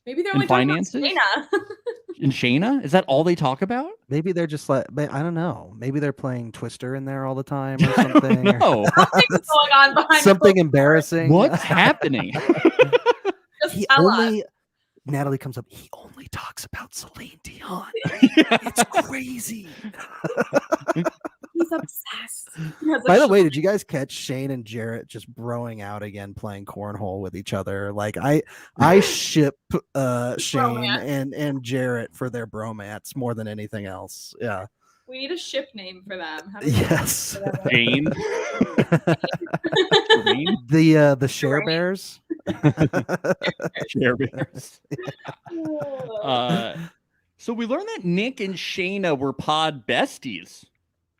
Maybe they're only talking about Shaina. And Shaina? Is that all they talk about? Maybe they're just like, I don't know. Maybe they're playing Twister in there all the time or something. No. Something's going on behind something embarrassing. What's happening? Just tell us. Natalie comes up. He only talks about Celine Dion. It's crazy. He's obsessed. By the way, did you guys catch Shane and Jarrett just broing out again, playing cornhole with each other? Like I ship Shane and Jarrett for their bromance more than anything else. Yeah. We need a ship name for them. Yes. Jane. The Share Bears. Share Bears. So we learned that Nick and Shaina were pod besties.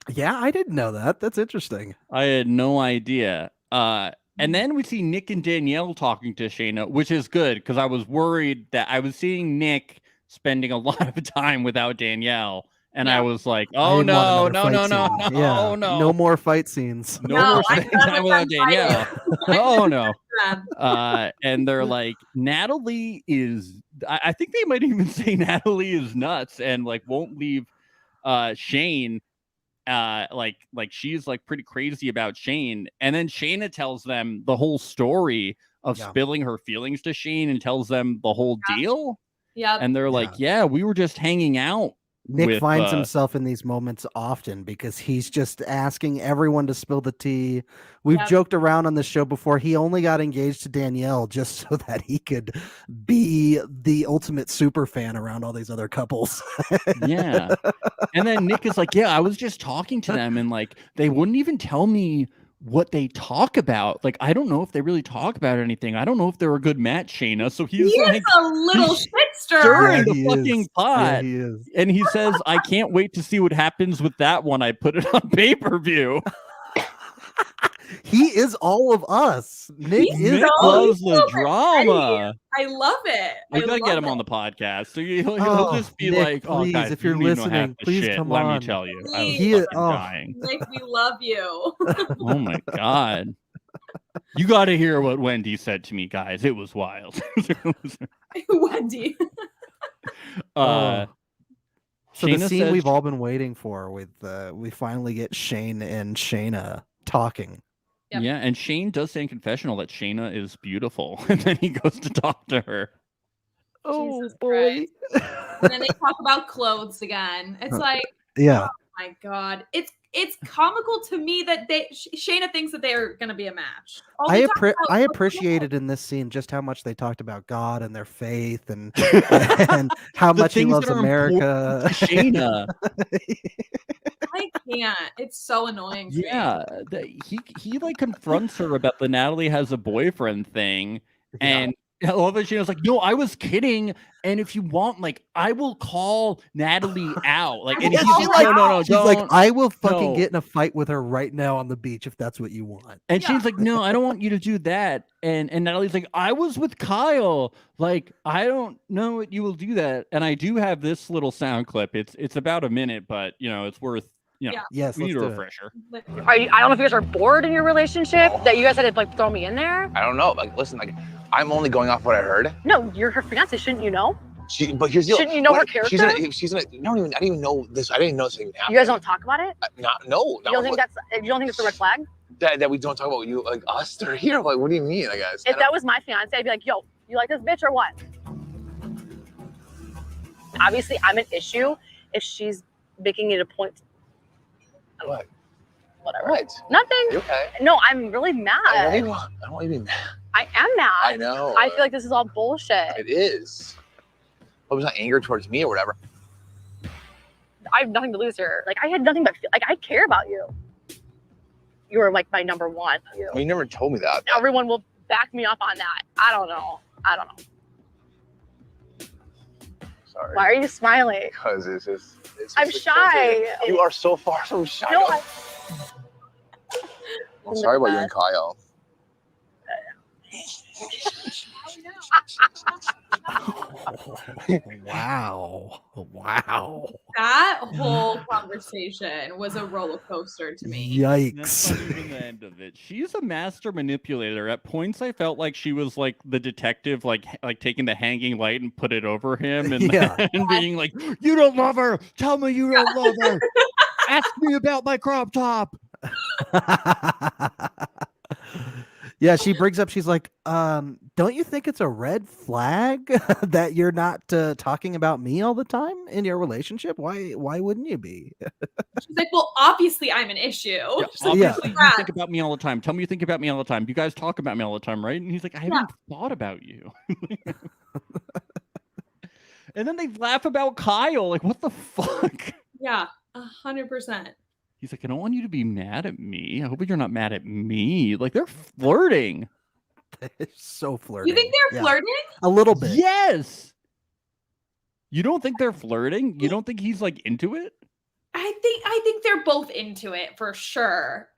Yeah, I didn't know that. That's interesting. I had no idea. And then we see Nick and Danielle talking to Shaina, which is good because I was worried that I was seeing Nick spending a lot of time without Danielle. And I was like, oh, no. No more fight scenes. No more spending time without Danielle. Oh, no. And they're like, Natalie is, I think they might even say Natalie is nuts and like won't leave Shane. Like she's like pretty crazy about Shane. And then Shaina tells them the whole story of spilling her feelings to Shane and tells them the whole deal. Yeah. And they're like, yeah, we were just hanging out. Nick finds himself in these moments often because he's just asking everyone to spill the tea. We've joked around on the show before. He only got engaged to Danielle just so that he could be the ultimate super fan around all these other couples. Yeah. And then Nick is like, yeah, I was just talking to them and like they wouldn't even tell me what they talk about. Like, I don't know if they really talk about anything. I don't know if they're a good match, Shaina. So he's like a little shitster during the fucking pot. Yeah, he is. And he says, I can't wait to see what happens with that one. I put it on pay-per-view. He is all of us. Nick loves the drama. I love it. We gotta get him on the podcast. So he'll just be Nick, like, "Oh, please, guys, if you're you need to know half listening, the please shit. come Let on. me tell you, He I is was dying. Nick, we love you. Oh my god, you got to hear what Wendy said to me, guys. It was wild. Wendy. So Shaina the scene says we've all been waiting for with we finally get Shane and Shaina talking. Yep. Yeah, and Shane does say in confessional that Shaina is beautiful, and then he goes to talk to her. Oh Jesus boy! And then they talk about clothes again. It's like, yeah. Oh my god, it's comical to me that Shaina thinks that they are going to be a match. I appreciated in this scene just how much they talked about God and their faith and how much he loves America. Shaina. I can't. It's so annoying. Yeah, he like confronts her about the Natalie has a boyfriend thing, and all of it, she was like, "No, I was kidding. And if you want, like, I will call Natalie out." Like, and he's like, "No, she's like, I will fucking get in a fight with her right now on the beach if that's what you want." And she's like, "No, I don't want you to do that." And Natalie's like, "I was with Kyle. Like, I don't know what you will do that." And I do have this little sound clip. It's about a minute, but it's worth. Yes, we need a refresher. I don't know if you guys are bored in your relationship that you guys had to like throw me in there. I don't know. Like, listen, like, I'm only going off what I heard. No, you're her fiance. Shouldn't you know? But here's the shouldn't you know her character? I didn't even know this. I didn't know this thing happened. You guys don't talk about it? No. You don't think it's a red flag? That we don't talk about you, like us that are here. Like, what do you mean, I guess? If that was my fiance, I'd be like, yo, you like this bitch or what? Obviously, I'm an issue if she's making it a point. What? Whatever. What? Nothing. You okay? No, I'm really mad. I don't want you to be mad. I am mad. I know. I feel like this is all bullshit. It is. Hope it's not anger towards me or whatever. I have nothing to lose here. Like, I had nothing but like I care about you. You were like my number one. Well, you never told me that. Everyone will back me up on that. I don't know. Sorry. Why are you smiling? Because I'm shy. You are so far from shy. No, I'm sorry about you and Kyle. Wow. That whole conversation was a roller coaster to me. Yikes. That's not even the end of it. She's a master manipulator. At points, I felt like she was like the detective, like taking the hanging light and put it over him and, and being like, "You don't love her. Tell me you don't love her. Ask me about my crop top." Yeah, she brings up, she's like, don't you think it's a red flag that you're not talking about me all the time in your relationship? Why wouldn't you be? She's like, well, obviously I'm an issue. Yeah, obviously you think about me all the time. Tell me you think about me all the time. You guys talk about me all the time, right? And he's like, I haven't thought about you. And then they laugh about Kyle. Like, what the fuck? Yeah, 100%. He's like, I don't want you to be mad at me. I hope you're not mad at me. Like, they're flirting. They're so flirting. You think they're flirting? A little bit. Yes. You don't think they're flirting? You don't think he's like into it? I think they're both into it for sure.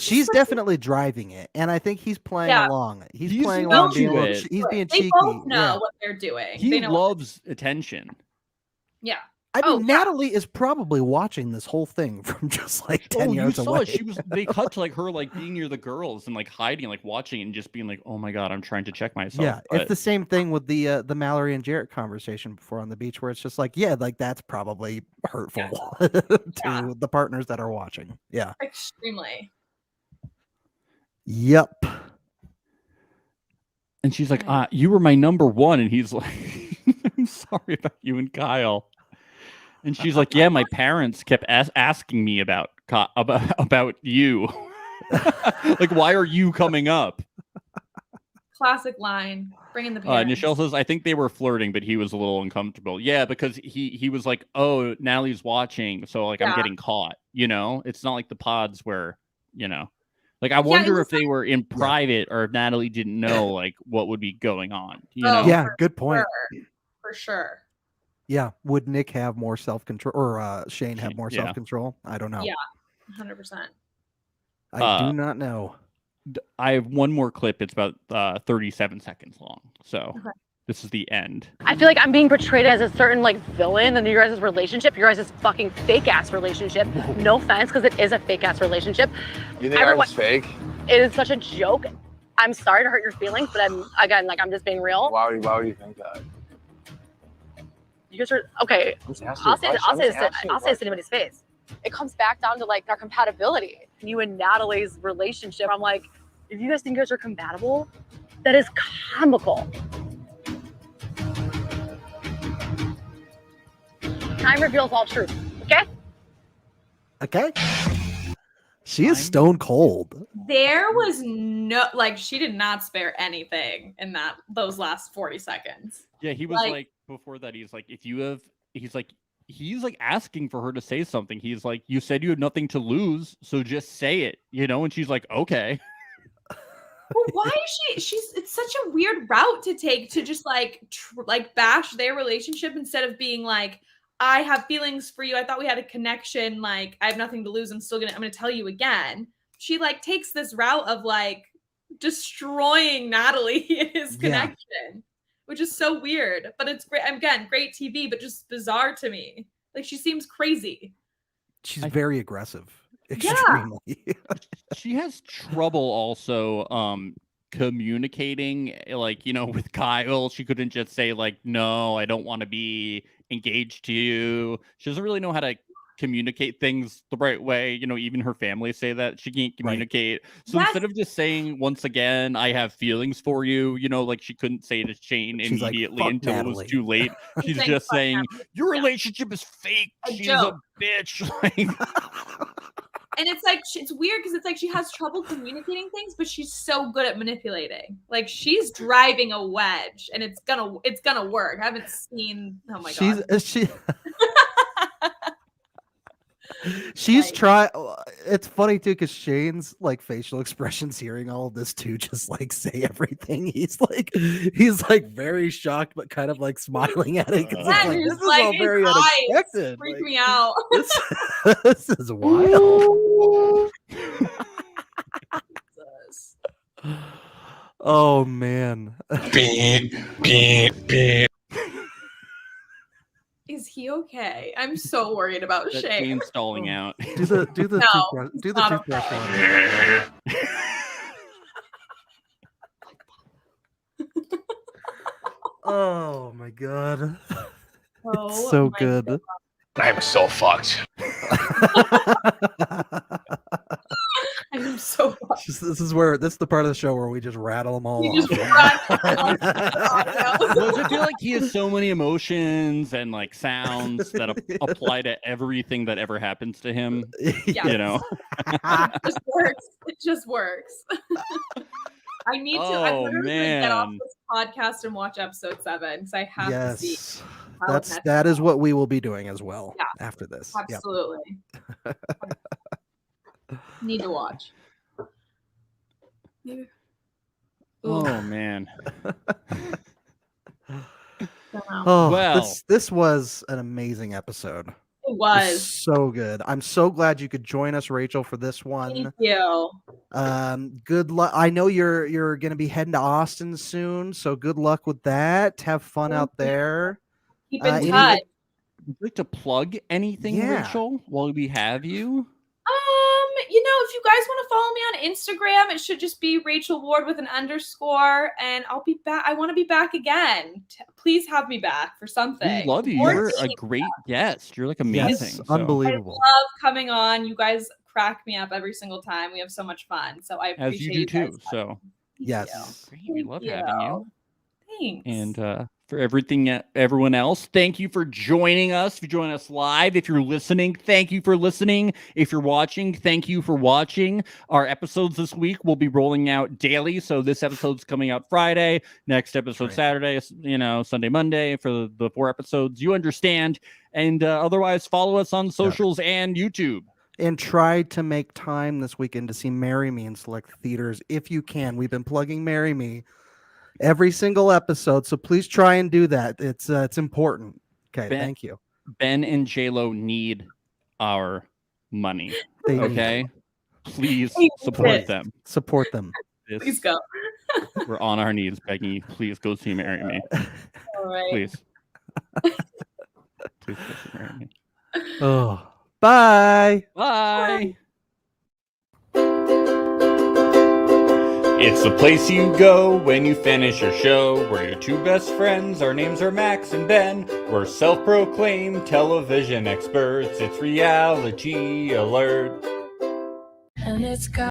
She's definitely driving it, and I think he's playing along. He's playing along. He's being cheeky. They both know what they're doing. He loves attention. Yeah. I mean, Natalie is probably watching this whole thing from just like 10 yards away. They cut to like her like being near the girls and like hiding, like watching and just being like, "Oh my god, I'm trying to check myself." Yeah, it's the same thing with the Mallory and Jarrett conversation before on the beach, where it's just like, yeah, like that's probably hurtful to the partners that are watching. Yeah, extremely. Yep. And she's like, "You were my number one," and he's like, "I'm sorry about you and Kyle." And she's like, "Yeah, my parents kept asking me about you. Like, why are you coming up?" Classic line. Bringing the parents. Nichelle says, "I think they were flirting, but he was a little uncomfortable." Yeah, because he was like, "Oh, Natalie's watching, so like I'm getting caught." You know, it's not like the pods where like I wonder if they were in private or if Natalie didn't know like what would be going on. You know? Yeah, good point. For sure. Yeah, would Nick have more self-control or Shane have more self-control? I don't know. Yeah, 100%. I do not know. I have one more clip. It's about 37 seconds long. So this is the end. I feel like I'm being portrayed as a certain like villain in your guys' relationship, your guys' fucking fake ass relationship. No offense, because it is a fake ass relationship. You think ours is fake? It is such a joke. I'm sorry to hurt your feelings, but I'm just being real. Why would you think that? You guys are okay. I'll say this to anybody's face. It comes back down to like our compatibility. You and Natalie's relationship. I'm like, if you guys think you guys are compatible, that is comical. Time reveals all truth. Okay. Okay. She is stone cold. There was no she did not spare anything in those last 40 seconds. Yeah, he was like before that, he's like, he's asking for her to say something. He's like, you said you had nothing to lose, so just say it, and she's like, okay. Well, why is it's such a weird route to take to just bash their relationship instead of being like, I have feelings for you. I thought we had a connection. Like, I have nothing to lose. I'm gonna tell you again. She takes this route of destroying Natalie in his connection. Which is so weird, but it's great. Again, great TV, but just bizarre to me. Like, she seems crazy. She's very aggressive. Extremely. Yeah. She has trouble also communicating, with Kyle. She couldn't just say no, I don't want to be engaged to you. She doesn't really know how to communicate things the right way. Even her family say that she can't communicate. Right. So instead of just saying once again, I have feelings for you, she couldn't say to Shane immediately until Natalie. It was too late. She's just saying your relationship is fake. She's a bitch. And it's it's weird because it's she has trouble communicating things, but she's so good at manipulating. She's driving a wedge, and it's gonna work. I haven't seen. Oh my god. She's trying. It's funny too because Shane's facial expressions hearing all of this too just say everything. He's very shocked but kind of smiling at it because this is all very unexpected. Freak me out. This is wild. Oh man. Beep, beep, beep. Is he okay? I'm so worried about Shane. Shane's stalling out. Do the toothbrush one. Oh my god. It's so good. God. I'm so fucked. I'm so this is the part of the show where we just rattle them all off. Well, I feel like he has so many emotions and like sounds that apply to everything that ever happens to him. You know, it just works. I need to. I'm literally going to get off this podcast and watch episode 7 because I have to see. That is what we will be doing as well after this. Absolutely. Yep. Need to watch. Oh man. Well, this was an amazing episode. It was so good. I'm so glad you could join us, Rachel, for this one. Thank you. Good luck. I know you're going to be heading to Austin soon, so good luck with that. Have fun out there. Keep in touch. Would you like to plug anything, Rachel, while we have you? If you guys want to follow me on Instagram, it should just be Rachel Ward with an _, and I'll be back. I want to be back again. Please have me back for something. We love you. You're a great guest. You're like amazing. Yes, unbelievable. I love coming on. You guys crack me up every single time. We have so much fun. So I appreciate as you do too. So yes, great. We love having you. Thanks. And for everyone else, thank you for joining us. If you join us live, if you're listening, thank you for listening. If you're watching, thank you for watching. Our episodes this week will be rolling out daily. So this episode's coming out Friday, next episode Saturday, Sunday, Monday for the 4 episodes. You understand. And otherwise, follow us on socials and YouTube. And try to make time this weekend to see Marry Me in select theaters if you can. We've been plugging Marry Me every single episode, so please try and do that. It's important. Okay, thank you. Ben and JLo need our money. Okay, please support them. Support them. Please go. We're on our knees begging you. Please go see Marry Me. All right. Please. Please go see Marry Me. Oh, bye. Bye. It's the place you go when you finish your show. We're your 2 best friends. Our names are Max and Ben. We're self-proclaimed television experts. It's reality alert. And it's got